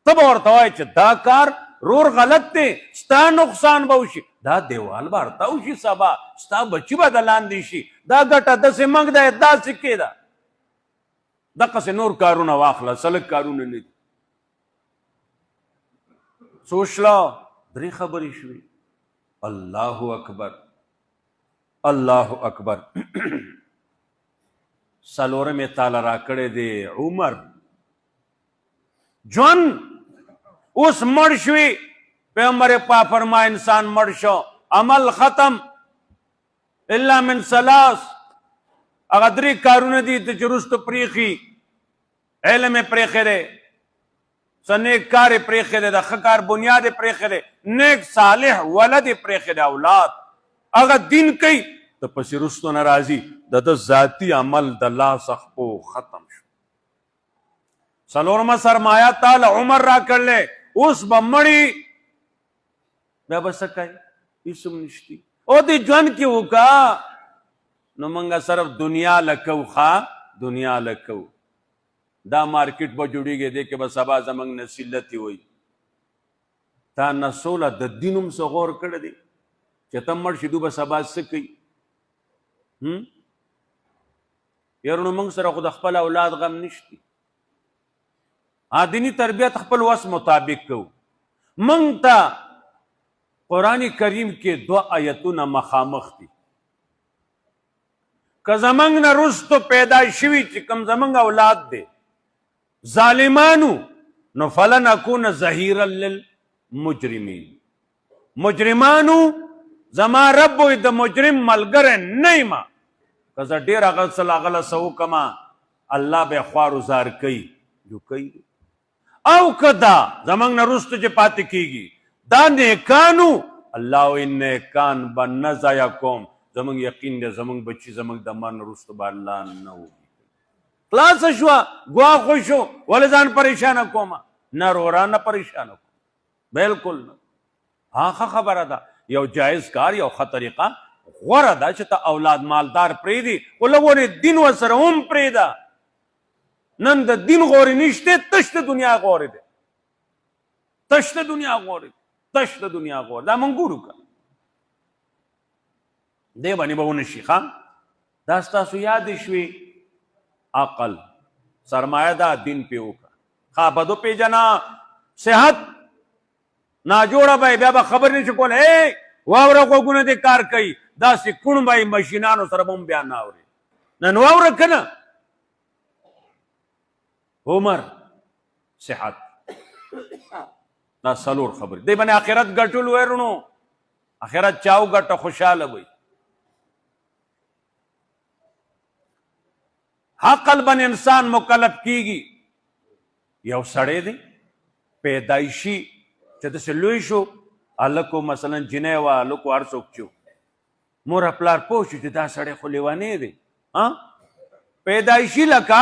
ته به ورته وایې چې دا کار رور غلط دی ستا نقصان به وشي دا دیوال به هرته وشي سبا ستا بچي به د لاندې شي دا ګټه داسې موږ دی داسې کې ده دقسې نور کارونه واخله سلک کارونه نه دي سوچلا درې خبرې شوې الله اکبر الله اکبر څلورم یې تاله را کړی دی عمر ژوند اوس مړ شوي پیغمبر پاک فرمایي انسان مړ شو عمل ختم الا من ثلاث هغه درې کارونه دي چې وروسته پرېښي علم یې پرېښی دی څه نیک کار یې پرېښی دی د ښه کار بنیاد یې پرېښی دی نیک صالح ولد یې پرېښی دی اولاد هغه دین کوي ته پسې وروستو نه راځي د ده ذاتي عمل د لاس خپو ختم شو څلورمه سرمایه تعالی عمر را کړلی اوس به مړي بیا به څه کوي هېڅ هم نشتي او دې ژوند کې وکړه نو موږ صرف دنیا لکو دنیا لکو دا مارکیټ به جوړېږي دی کې به سبا زموږ نصیلتي وایي تا نه سوله د دین هم څه غور کړی دی چې ته مړ شي دوی به سبا څه کوي یاره نو موږ سره خو د خپل اولاد غم نشتی. دینی تربیت خپل وس مطابق کوو. موږ ته قرآن کریم کې 2 آیتونه مخامخ دي. که زمونږ نه رستو پیدا شوي چې کوم زمونږ اولاد دی ظالمانو نو فلنکون ظهیرا للمجرمین. مجرمانو زما رب وی د مجرم ملګری نه یم. که زه ډېر هغه څه هغه له څه وکړمه الله به یې خوار وزار کوي جو کوي. او که دا زمونږ نه رستو چې پاتې کېږي دا نیکانو الله وی نیکان به نه ضایع کوم. زمونږ یقین دی زمونږ بچي زمونږ د من رستو به الله نه وږي. خلاصه شوه ګواښ شو ولې ځان پریشانه کومه نه رورانه پریشانه کوم بالکل نه. ښه خبره ده یو جایز کار یو ښه طریقه غوره ده چې ته اولاد مالدار پرېږدي خو لږ دین ورسره هم پرېږده. نن د دین غورې نشته تش د دنیا غورې دی. تش د دنیا غورې تش د دنیا غورې دا مونږ ګورو که دی باندې به ونه شي. دا ستاسو یادې شوې عقل سرمایه ده دین پې وکړه. بدو پېژنه صحت ناجوړه به بیا به خبر نه شي کولی. واوره غوږونه دې کار کوي داسې کوڼ به مشینانو سره به هم بیا نه اوري. نن واوره که نه عمر صحت دا 4 خبرې دی باندې آخرت ګټل ویرونو. آخرت چاو ګټه خوشحاله وي. عقل بن انسان مکلف کیږي. یو سړی دی پیدایشي چې داسې لوی شو هلکو مثلا جنۍ وه هلکو هر څوک چې مور پلار پوه شو چې دا سړی خو لیونی دی. پیدایشي لکه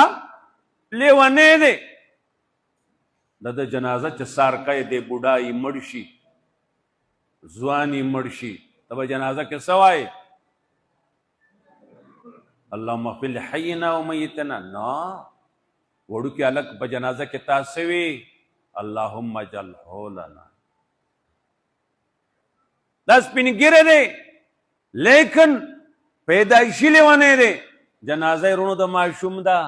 لیونی دی. د ده جنازه چې سارکی دی بوډا یې مړ شي ځوان یې مړ شي ته به جنازه کې څه وایې اللهم اغفر لحینا و میتنا. نه وړوکي هلک په جنازه کې تا څه وي اللهم اجعله لنا. دا سپین ږیری دی لیکن پیدایشي لیونی دی. جنازه یې رونو د ماشوم ده.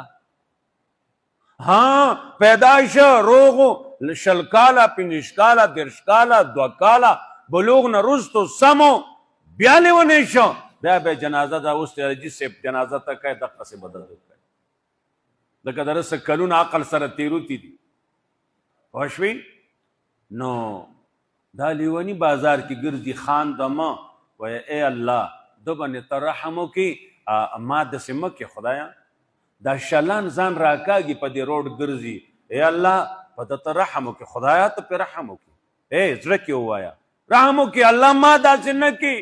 پیدایش روغو 20 کاله 15 کاله 30 کاله 2 کاله بلوغ نه رستو سمو بیا لیونی شو بیا به جنازه دا اوس حاجي صاحب جنازه ته کوي دقسې بدل کوي لکه د رسه کلونه عقل سره تیروتی دي. پوه شوې نو دا لیوني بازار کې ګرځي خان دمه وایي ای الله ده باندې ته رحم وکړي ما داسې مه کې خدایه دا شلان ځان راکاږي په دې روډ ګرځي ای الله په ده ته رحم وکړي خدایه ته پرې رحم وکړي. ای زړه کې ووایه رحم وکړي الله ما داسې نه کړي.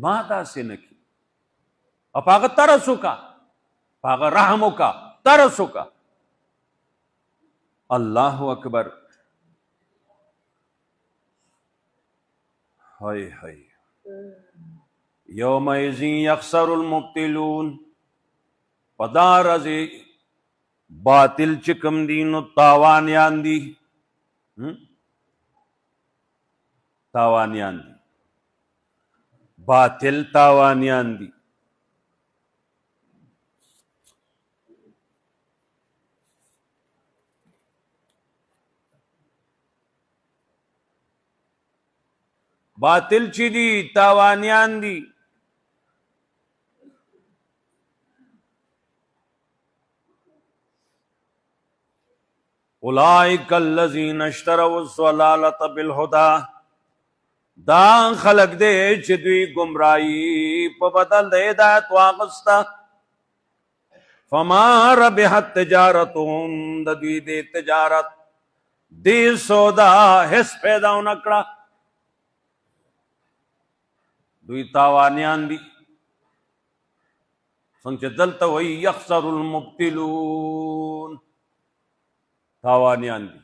ما داسې نه کړي او په هغه ترس وکړه په هغه رحم وکړه ترس وکړه. الله اکبر. هی هی یومئذ یخسر المبطلون. په دا ورځې باطل چې کوم دي نو تاوانیان دي. تاوانیان دي باطل تاوانیان دي. باطل چی دی تاوانیان دی. اولئک الذین اشتروا الضلالة بالهدى. دا خلق دے چې دوی گمراهی په بدل د هدایت واغسته. فما ربحت تجارتهم. د دوی د تجارت دی سودا هیڅ پیدا ونه کړه. دوی تاوانیان دي. څنګه چې دلته وایي یخسر المبطلون تاوانیان دي.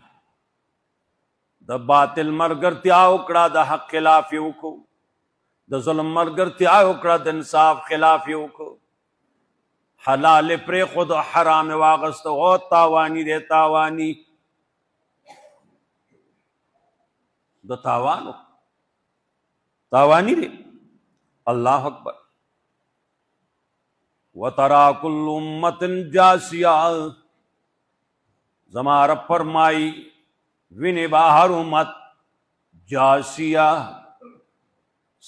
د باطل ملګرتیا وکړه د حق خلاف یې وکړو. د ظلم ملګرتیا وکړه د انصاف خلاف یې وکړو. حلال یې پرېښود حرام یې واغسته. او تاواني دی تاواني د تاوانو تاواني دی. اللہ اکبر. وَتَرَا كُلُّ أُمَّةٍ جَاثِيَةً، زما رب فرمائی ویني با ہر امت جاسیہ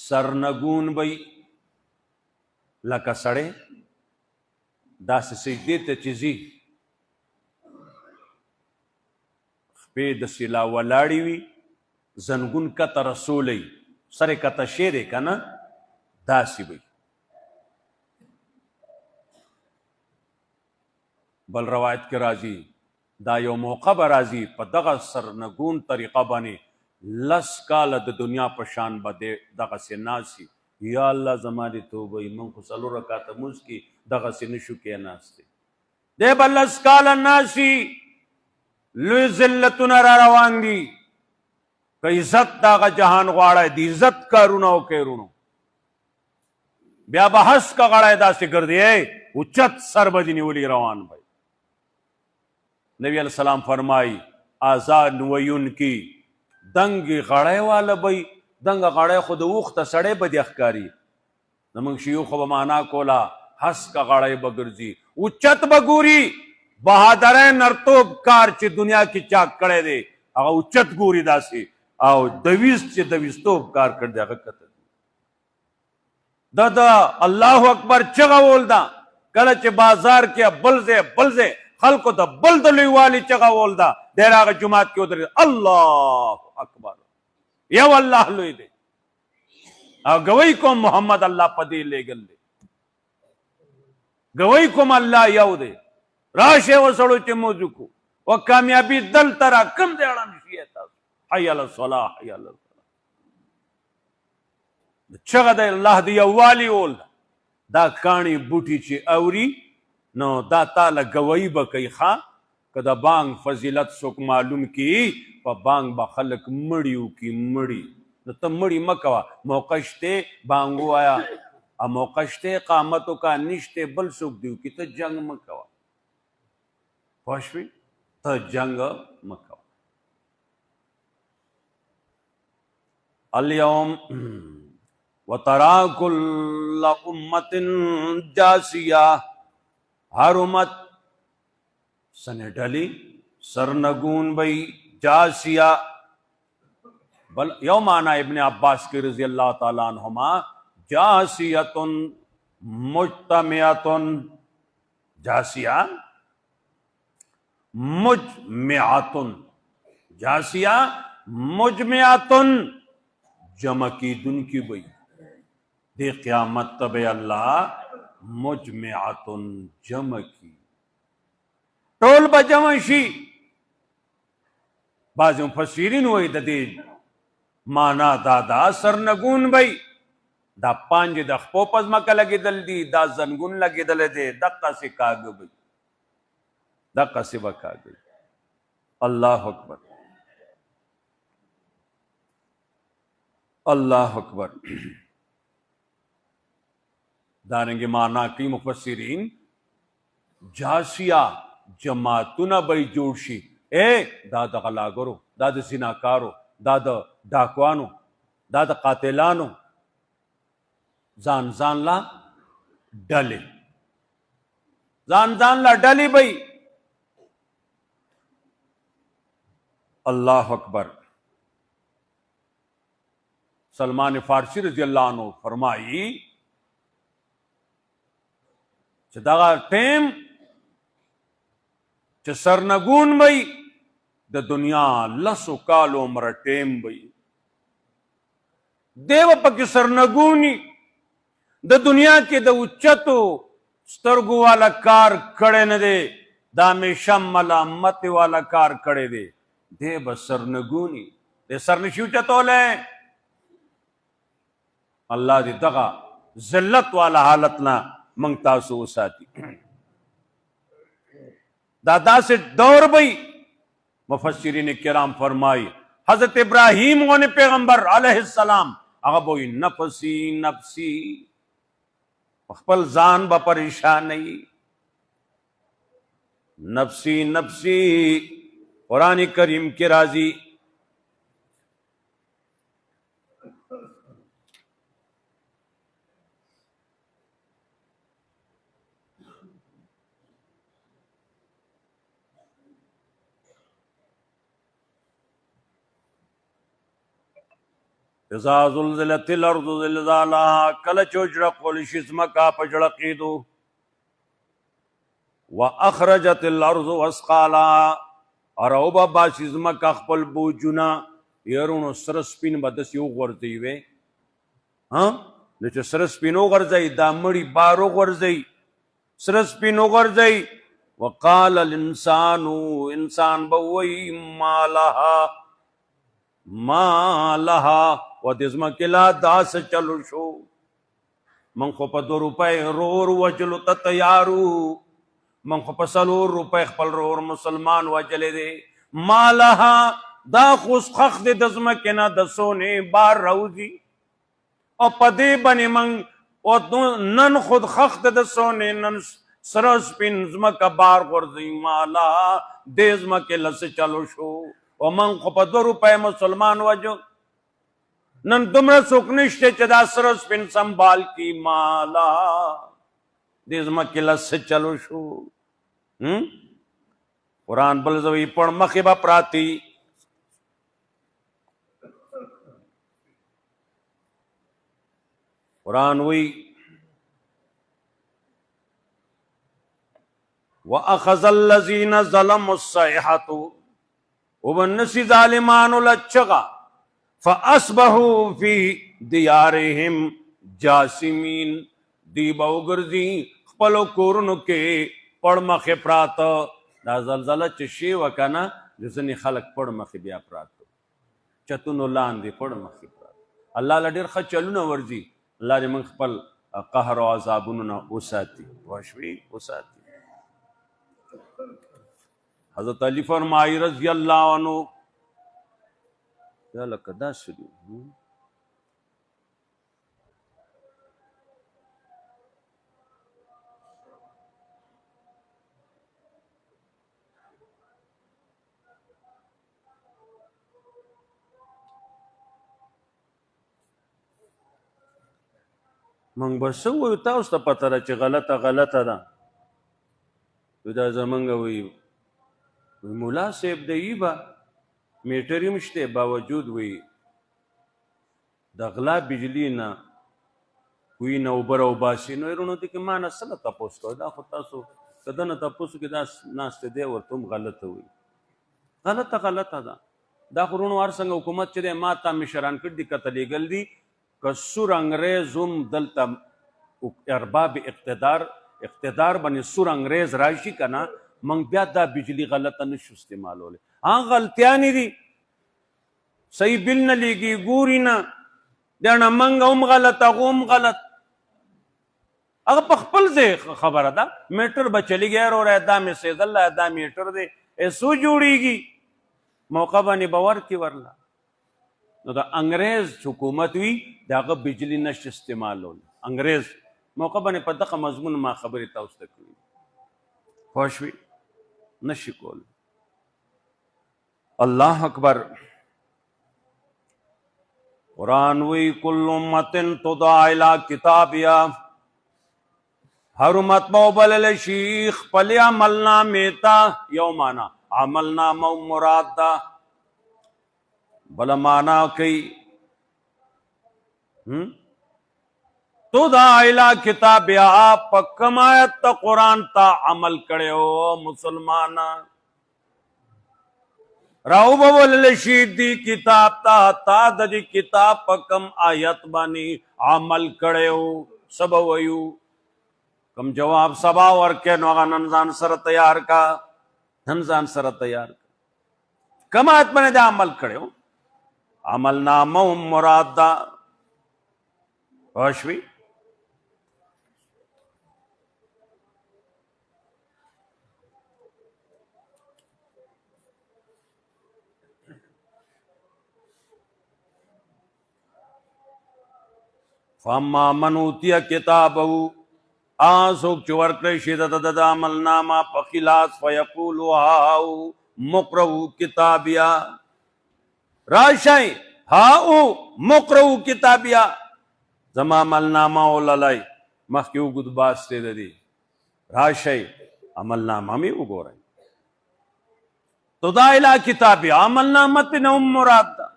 سرنگون بئی لکه سڑے داسې سجدې ته چې ځي خپې د سلا ولاړې وي زنګون کته رسولی سر یې کته شی دی که نه داسې بی. بل روایت کې راځي دا یو موقع به راځي په دغه سرنګون طریقه باندې 10 کاله د دنیا په شان به دغسې ناسي. یا الله زما دې توبه وي موږ خو 4 رکعته مونځ کې دغسې نشو کېناستی دی به 10 کاله ناسي لوی ذلتونه را روان دي. که عزت دغه جهان غواړی د عزت کارونه وکړئ ورونو بیا به هس که غړی داسې ګرځئ اوچت سر به دې نیولي روان بی. نبی علیہ السلام فرمائی آزاد ویونکی دنگی غړی والا بی. دنگ غړی خو د اوخته سړی به دې ښکاري زموږ شیوخو به معنا کوله هسکه غړی به ګرځي اوچت به ګوري بهادری نرتوب کار چې دنیا کې چا کړی دی هغه اوچت ګوري داسې او دویز چې دویزتوب کار کړی دی هغه کته د الله اکبر چغه وول ده کله چې بازار کې بل ځای خلکو ته بل د لویوالي چغه وول ده دی راغه جومات کې ودرېد الله اکبر یو الله لوی دی او گوی کوم محمد الله په دې لیږل دی گوی کوم الله یو دی راشه وسړو چې موضوع کو او کامیابی دلته را کم دی اړه نشي تاسو حی علی الصلاح حی علی الصلاح چغه دی الله دی یووالي وول دا کاڼي بوټي چې اوري نو دا تاله گوی به کوي ښه که د بانک فضیلت څوک معلوم کی په بانک به خلک مړي وکړي مړي نو ته مړي مه کوه موقع شته بانک ووایه موقع شته اقامت وکړه نشته بل څوک دی وکړي ته جنګ مه کوه پوه شوې ته جنګ مه کوه. اليوم وترا كل امة جاسیہ ہر امت سنے ڈلی سرنگون بئی جاسیہ. بل یو معنی ابن عباس کی رضی اللہ تعالیٰ عنہما جاسیۃ مجتمعۃ جاسیہ مجمعۃ جاسیہ مجمعۃ جمع کی دن کی بئی دی قیامت تب اللہ مجمعۃ جمع کی ټول به جمع شي. بعض مفسرین وایي د دې معنا دا دا سرنګون بی دا پانجې د خپو په ځمکه لګېدل دي دا زنګون لګېدلی دی دقسې کاږه بی دقسې به کاږه. الله اکبر الله اکبر. دارنګې معنا کوي مفسرین جاسیہ جماعتونه به جوړ شي دا د غلاګرو دا د زناکارو دا د ډاکوانو دا د قاتلانو ځان ځان لا ډلې ځان ځان لا ډلې به الله اکبر. سلمان فارسی رضی اللہ عنہ فرمائی چې دغه ټیم چې سرنګون بی د دنیا 10 کالو عمره ټیم بی دیو پکې سرنګونی د دنیا کې د اوچتو سترګو والا کار کړی نه دی د همیشه ملامت والا کار کړی دی دی به سرنګونی دی سر نشي اوچتولی. الله دې دغه ذلت والا حالت نه موږ تاسو وساتي. دا داسې دور بی مفسرین کرام فرمائی حضرت ابراہیم غونی پیغمبر علیہ السلام هغه بوئی نفسی نفسی خپل ځان به پریشانی نفسی نفسی. قرآن کریم کی راضی اذا زلزلت الارض زلزالها کله چوجړه قول شي ځمکه په جړقېدو واخرجت الارض واسقالها اروبا باسي ځمکه خپل بوجونه يرونو سره سپین به داسې وغورځوي وی نو چې سره سپین وغورځوي دا مړي بار وغورځوي سره سپین وغورځوي وقال الانسان انسان به وایي ما لها و دې ځمکې لا داسې چلو شو من خو په 2 روپۍ رور وجلو ته تیارو من خو په 4 روپۍ خپل رور مسلمان وجلی دی ما لها دا خوش خخ دی د ځمکې نه د سونې بار روزي او په دې باندې من نن خود خخ دی د سونې نن سره سپین ځمکه بار غورځي ما لها دې ځمکې لسې چلو شو او من خو په 2 روپۍ مسلمان وجو نن دومره څوک نشته چې دا سره سپین سنبال کی مالا دې ځمکې لسې چلو شو قرآن بل ځوی پړ مخې به پراتی قرآن وی وَأَخَذَ الَّذِينَ ظَلَمُوا الصَّيْحَةُ وبنسی ظالمانو لچغا فَأَصْبَحُوا فِي دِيَارِهِمْ جَاسِمِينَ دی باوگرزی خپلو کورونو کې پړ مخې پراته دا زلزله چې شی وکنه د ځینې خلک پړ مخې بیا پراته چتونو لاندې پړ مخې پراته الله له ډېر ښه چلونه ورځي الله دې موږ خپل قهر او عذابونو نه وساتي پوه شوې وساتي حضرت علی فرمائی رضی اللہ عنہ یا لکه دا سری منگ بسو وی تاوستا پتر چه غلطه ده دا زمنګ وی مولا صاحب د ایبا میټر مشته باوجود وی د غلا بجلی نه وی نو برو باسي نو ورونو ته کې ما نه سره تاسو کو دا خو تاسو کدن تاسو کې دا ناشته دی ورته غلطه وی غلطه ده دا خورونو ور څنګه حکومت چې ما ته مشران کړ دي قتل ګل دي کسور انګريزم دلته ارباب اقتدار باندې سور انګريز راشي کنه من بیا دا بجلی غلطه نشو استعمالوله غلطیانی دي صحیح بل نه لګي ګوري نه دا منګ هم غلط هم غلط هغه په خپل ځای خبره ده میټر به چلی ګیا اور اعدام سید الله اعدام میټر دی ایسو جوړیږي موقع باندې باور کی ورلا نو دا انګريز حکومت وی داغه بجلی نش استعمالول انګريز موقع باندې په دغه مضمون ما خبرې تاسو ته کوي خوشوي نشي کول الله اکبر قرآن وی کل امت تدعى الى کتابیا هر امت موبل شیخ پلی عملنا میتا یومانا عملنا مو مراد دا بلا مانا کئی تدعى الى کتابیا پکم آیت تا قرآن تا عمل کرے ہو مسلمانا راو بول شید دی کتاب تا دی کتاب پکم آیت بانی عمل کرے ہو سب ویو کم جواب سبا ورکے نوغا ننزان سر تیار کا کم آیت بانی دی عمل کرے ہو عمل نامو مراد دا ہوشوی فاما من اوتی کتابه آسوک چور کرشی دا عمل نامہ پخلاص فیقولو ہاو مقرؤ کتابیا راشای ہاو مقرؤ کتابیا زما عمل نامہ اولالائی مخیو گد باستے دی راشای عمل نامہ میں اگو رہی تو دا الہ کتابیا عمل نامہ تنہم مراد دا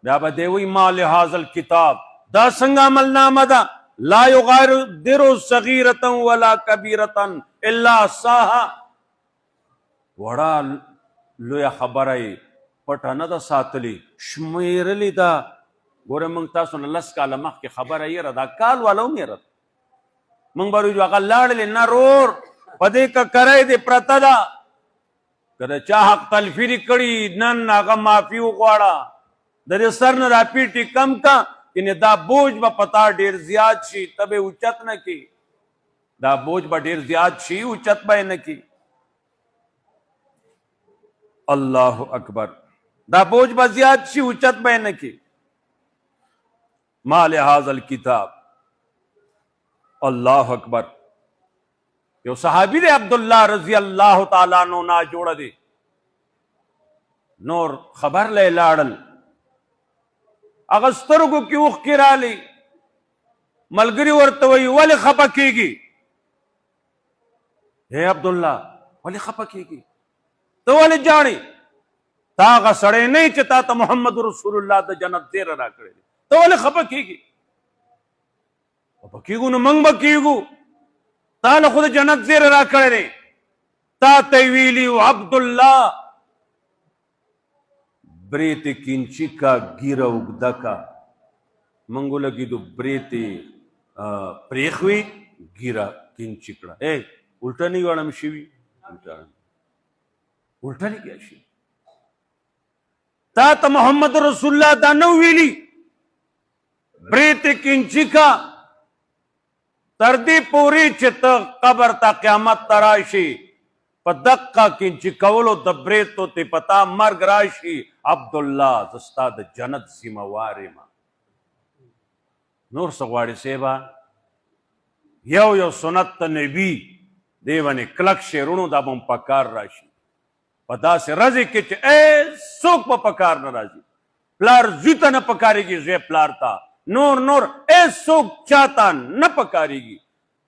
بیا به دی وی ما لهذا الکتاب دا څنګه عملنامه ده لا یغادر صغیرة ولا کبیرة الا احصاها وړه لویه خبره یې پټه نه ده ساتلې شمیرلې ده ګوره موږ تاسو نه 10 کاله مخکې خبره یېره دا کال والا هم یېره موږ به وایو هغه لاړلې نه رور په دې ککری دې پرته ده که د چا حق تلفي دې کړي نن هغه معافي وغواړه د دې سر نه راپیټې کم کا یعنې دا بوج به په تا ډېر زیات شي ته به اوچت نه کړي دا بوج به ډېر زیات شي اوچت به یې نه کړي الله اکبر دا بوج به زیات شي اوچت به یې نه کړي ما لهذا الکتاب الله اکبر یو صحابي دی عبدالله رضی الله تعالی عنہ نا جوړه دی نور خبر لې لاړل هغه سترګو کې اوښکې رالې ملګري ورته وایي ولې خفه کېږي اے عبدالله ولې خفه کېږي ته ولې جاړې تا هغه سړی نه یې چې تا ته محمد رسول الله د جنت زیره راکړی دی ته ولې خفه کېږي خفه کېږو نو موږ به کېږو تا له خو د جنت زیره راکړی دی تا ته یې ویلي عبدالله برېتې کینچي کا ګیره اوږده کا موږ ولګېدو برېتې پرېښوي ګیره کینچي کړه ای الټه نه وړم شوي الټه نه کیا شي تا ته محمد رسول الله دا نو ویلي برېتې کینچي کا تر دې پورې چې ته قبر ته قیامت ته راشي په دقه کینچي کولو د برېتو ته پتا مرګ راشي عبدالله زه ستا د جنت ذمہوار یم نور څه غواړې صیبه یو سنت ته نبي دی باندې کلک شعرونو دا به په کار راشي په داسې ورځې کې چې څوک به په کار نه راځي پلار زوی ته نه پکارېږي زوی پلار ته نور څوک چاته نه پکارېږي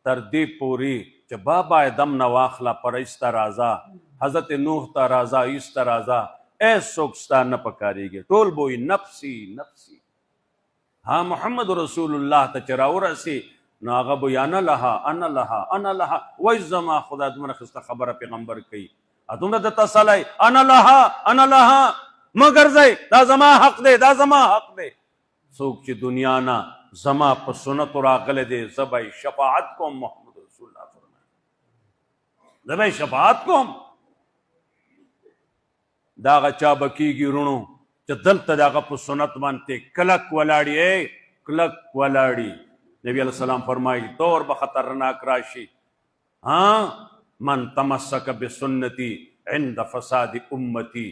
تر دې پورې چې بابا دم نه واخله پر ایسته راځه حضرت نوح ته راځه ایسته راځه څوک ستا نه پکارېږي ټول به وي نفسي نفسي ها محمد رسول الله ته چې راورسي نو هغه به انا لها انا لها انا لها وای زما خدا دومره ښایسته خبره پیغمبر کوي دومره درته سلی انا لها انا لها مه ګرځئ دا زما حق دی دا زما حق دی څوک چې دنیا نه زما په سنتو راغلی دی زه به یې شفاعت کوم محمد رسول الله فرمایي زه به یې شفاعت کوم دا هغه چا به کېږي وروڼو چې دلته د هغه په سنت باندې کلک ولاړي کلک ولاړي نبی علیہ السلام فرمایي دور به خطرناک راشي من تمسک بسنتی عند فساد امتی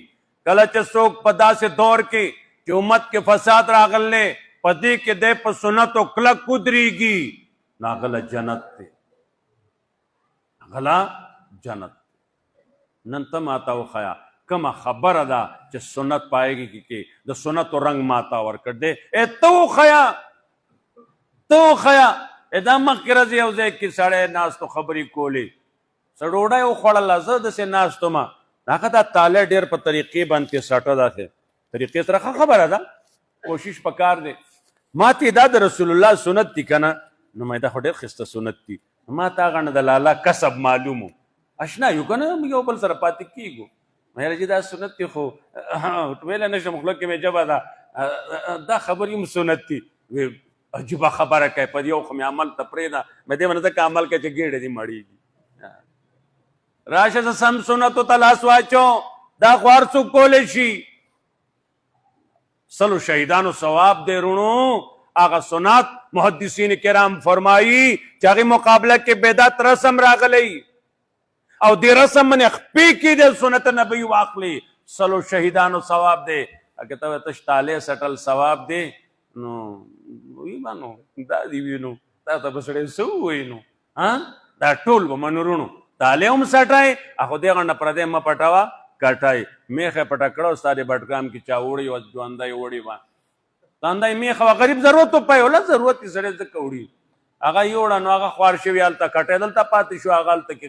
کله چې څوک په داسې دور کې چې امت کې فساد راغلی په دې کې دی په سنتو کلک ودرېږي نو هغه جنت دی هغه جنت نن ته ماته وښیه کومه خبره ده چې سنت پایږي کې د سنتو رنګ ماته ورکړ دی ته وښیه دا مخکې ورځې یو ځای کې سړی ناستو خبرې کولې څه ډوډۍ وخوړله زه داسې ناست وم هغه دا تالی ډېر په طریقې باندې ساټه داسې طریقې سره ښه خبره ده کوشش پکار دی ما ته دا د رسول الله سنت دي که نه نو ما دا خو ډېر ښایسته سنت دي ما ته هغه نه د لالا کسب معلوم و اشنا یو که نه یو بل سره پاتې کېږو یاره چې دا سنت دي خو ویلی نه شم خوله کې مې ژبه ده دا خبرې هم سنت دي عجیبه خبره کوي په یو خو مې عمل ته پرېږده مې دې باندې ځکه عمل کوي چې ګېډې دې مړېږي راشه زه سم سنتو ته لاس واچوم دا خو هر څوک کولی شي سلو شهیدانو ثواب دی رونو هغه سنت محدثین کرام فرمایي چې هغې مقابله کې بدعت رسم راغلی او دې رسم باندې خپې کې د سنت نبوي واخلي سلو شهیدانو ثواب دی اګه ته تش تالی سټل ثواب دی نو وی مانو دا دی وینو تا ته به سړی څه ووایي نو دا ټول به منو رونو تالی هم سټای هغه دې غڼه پردی مه پټوه کټای میخه پټه کړه ستا د بټګرام کې چا وړي او ژوندی وړي به ځاندی میخه وه غریب ضرورت وپی وله ضرورت یې سړی ځکه وړي هغه یوړه نو هغه خوار شوي هلته کټی دلته پاتې شو هغه هلته کې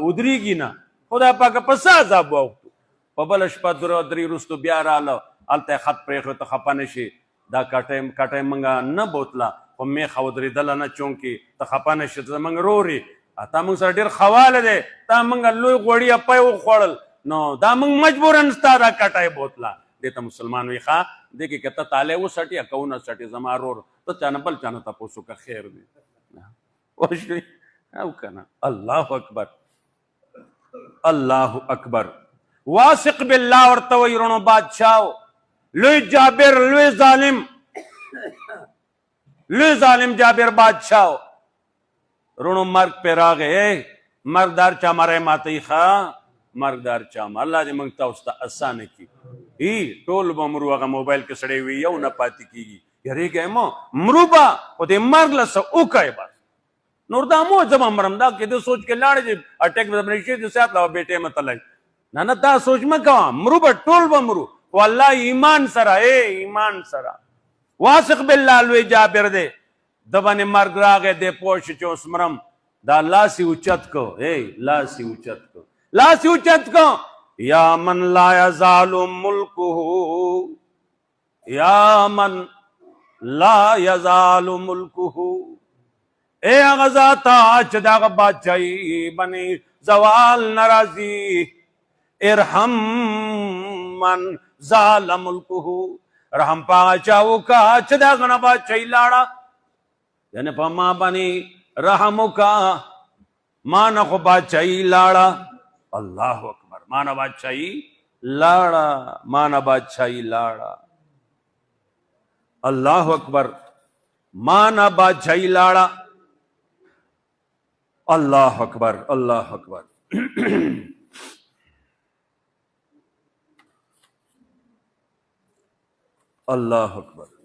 ودرېږي نه خدای پاکه په څه عذاب واوښتو په بله شپه درې وروستو بیا راله هلته یې خط پرېښود ته خفه نه شي دا کټۍ موږ نه بوتله خو میخه ودرېدله نه چونکې ته خفه نه شي ته زموږ رور یې تا موږ سره ډېر خواله دی تا موږ لوی غوړي اپی وخوړل نو دا موږ مجبورا ستا دا کټۍ بوتله دې ته مسلمان وي ښه دې کې که ته تالی وسټې یا که ونه سټې زما رور ته چا نه بل چا نه تپوس وکړه خیر دی پوه شوې او که نه الله اکبر الله اکبر واثق بالله ورته وایي رڼو بادشاهو لوی جابر لوی ظالم جابر بادشاهو رونو مرگ پہ راغے مرگ دار چا مرے ماتی خواہ مرگ دار چا مر اللہ دے منگتا استا اسانے کی ٹول با مرو اگا موبائل کے سڑے ہوئی یو نا پاتی کی گی یرے گئے مو مرو با او دے مرگ لسا اوکا ہے بس نور دا مو جب امرم دا کہ دے سوچ کے لاڑے جب اٹیک بزمنیشی دے ساتھ لاؤ بیٹے مطلعی نا دا سوچ میں کہا مرو با ٹول با مرو واللہ ایمان سرا ایمان سرا واثق باللہ لوی جابر دے دبانی مرگ راگے دے پوش چوس مرم دا لاسی اوچت کو لاسی اوچت کو یا من لا یزال ملکہو یا من لا یزال ملکہو اے اغزاتا چداغ بادشاہی بنی زوال نرازی ارحم من زال ملکہو رحم پاگا چاہو کا چداغ نبا چاہی لاڑا یعنی پا ماں بنی رحمو کا مانا خو بادشاہی لاڑا اللہ اکبر مانا بادشاہی لاڑا اللہ اکبر مانا بادشاہی لاڑا اللہ اکبر اللہ اکبر اللہ اکبر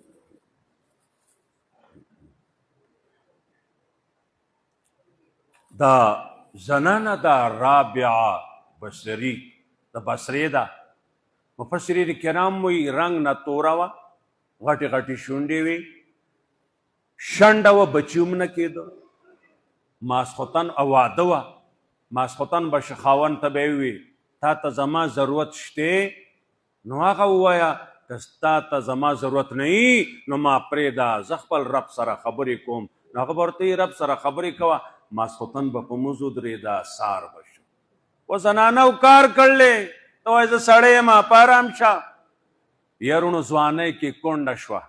دا زنانه دا رابعه بصری دا بصری دا مفسرین کرام وی رنگ نه تورا وا غټي غټي شونډې وي شنډه و بچوم نه کېدو ماسخوتن اواده وا ماسخوتن به شخاون ته به وي تا ته زما ضرورت شته نو هغه ووایا که ستا ته زما ضرورت نه نو ما پرېږده زه خپل رب سره خبرې کوم نو هغه به ورته رب سره خبرې کوه ماسخوتن به په موزو درېده سار به شو و زنانو کار کړلې ته وایي زه سړی یم په ارام شه یارونو ځوانۍ کې کونډه شوه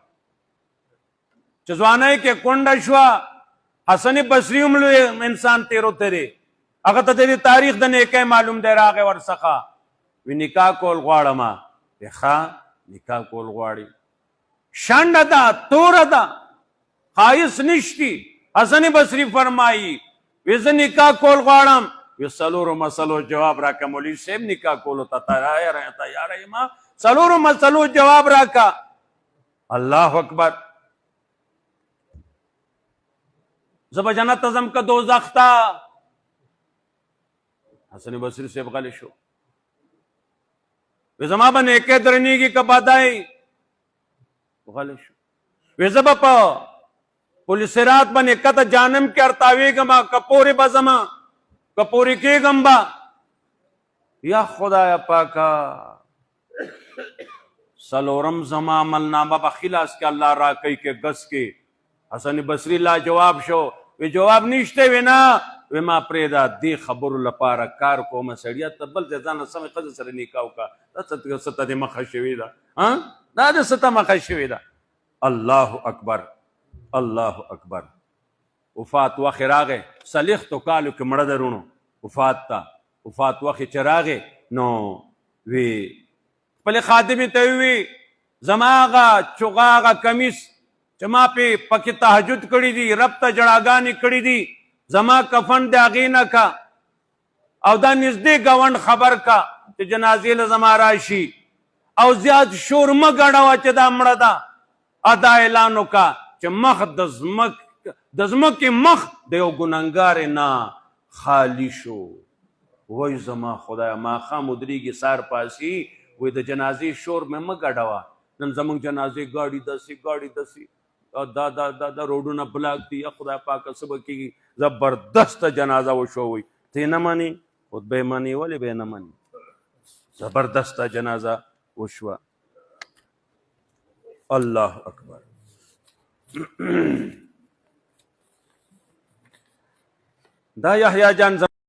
چې ځوانۍ کې کونډه شوه حسن بصري هم لوی انسان تیرو تیرې هغه ته د تاریخ د نیکۍ معلوم دی راغی ورڅخه وی نکاح کول غواړم ښه نکاح کول غواړي شنډه ده توره ده خایس نشتی حسن بصری فرمائی وی زه نکاح کول غواړم وی څلورو مسلو جواب راکا مولوی صاحب نکاح کولو ته تیار یم څلورو مسلو جواب راکا الله اکبر زه به جنت ته ځم که دوزخ ته حسن بصری صاحب غلی شو وی زما به نیکۍ درنیږي که بدای غلی شو وی زه به په پولیس رات بنے کتا جانم کے ارتاوی گما کپوری بزما کپوری کی گمبا یا خدایا پاکا سلورم زما عمل نامہ بخلاص کے اللہ را کئی کے گس کے حسن بصری لا جواب شو وی جواب نیشتے وی نا وی ما پریدا دی خبر لپارا کار کو مسڑیا تبل زیدان سمی قضا سر نکاو کا ستا دی مخشوی دا دا دی ستا مخشوی دا اللہ اکبر اللہ اکبر وفات وخی راغے سلیخ تو کالو که مڑا درونو وفات وخی چراغے نو وی پلی خادمی تاوی زما آغا چوغا آغا کمیس چما پی پکی تحجد کری دی رب تا جڑاگانی کری دی زما کفن دی آغینا کا او دا نزدی گوان خبر کا چی جنازی لزما راشی او زیاد شور مگڑا چی دا مڑا دا ادا اعلانو کا چه مخ دزمک مخ دیو گننگار نا خالی شو وی زما خدایا ما خام ادریگی سار پاسی وی دا جنازی شور میں مگڑوا نن زمان جنازی گاڑی دسی دا روڈو نا بلاک دی خدای پاک سبکی زبردست جنازہ و شو وی تی نمانی خود بے مانی ولی بے نمانی زبردست جنازہ و شو الله اکبر. دا یحیی جان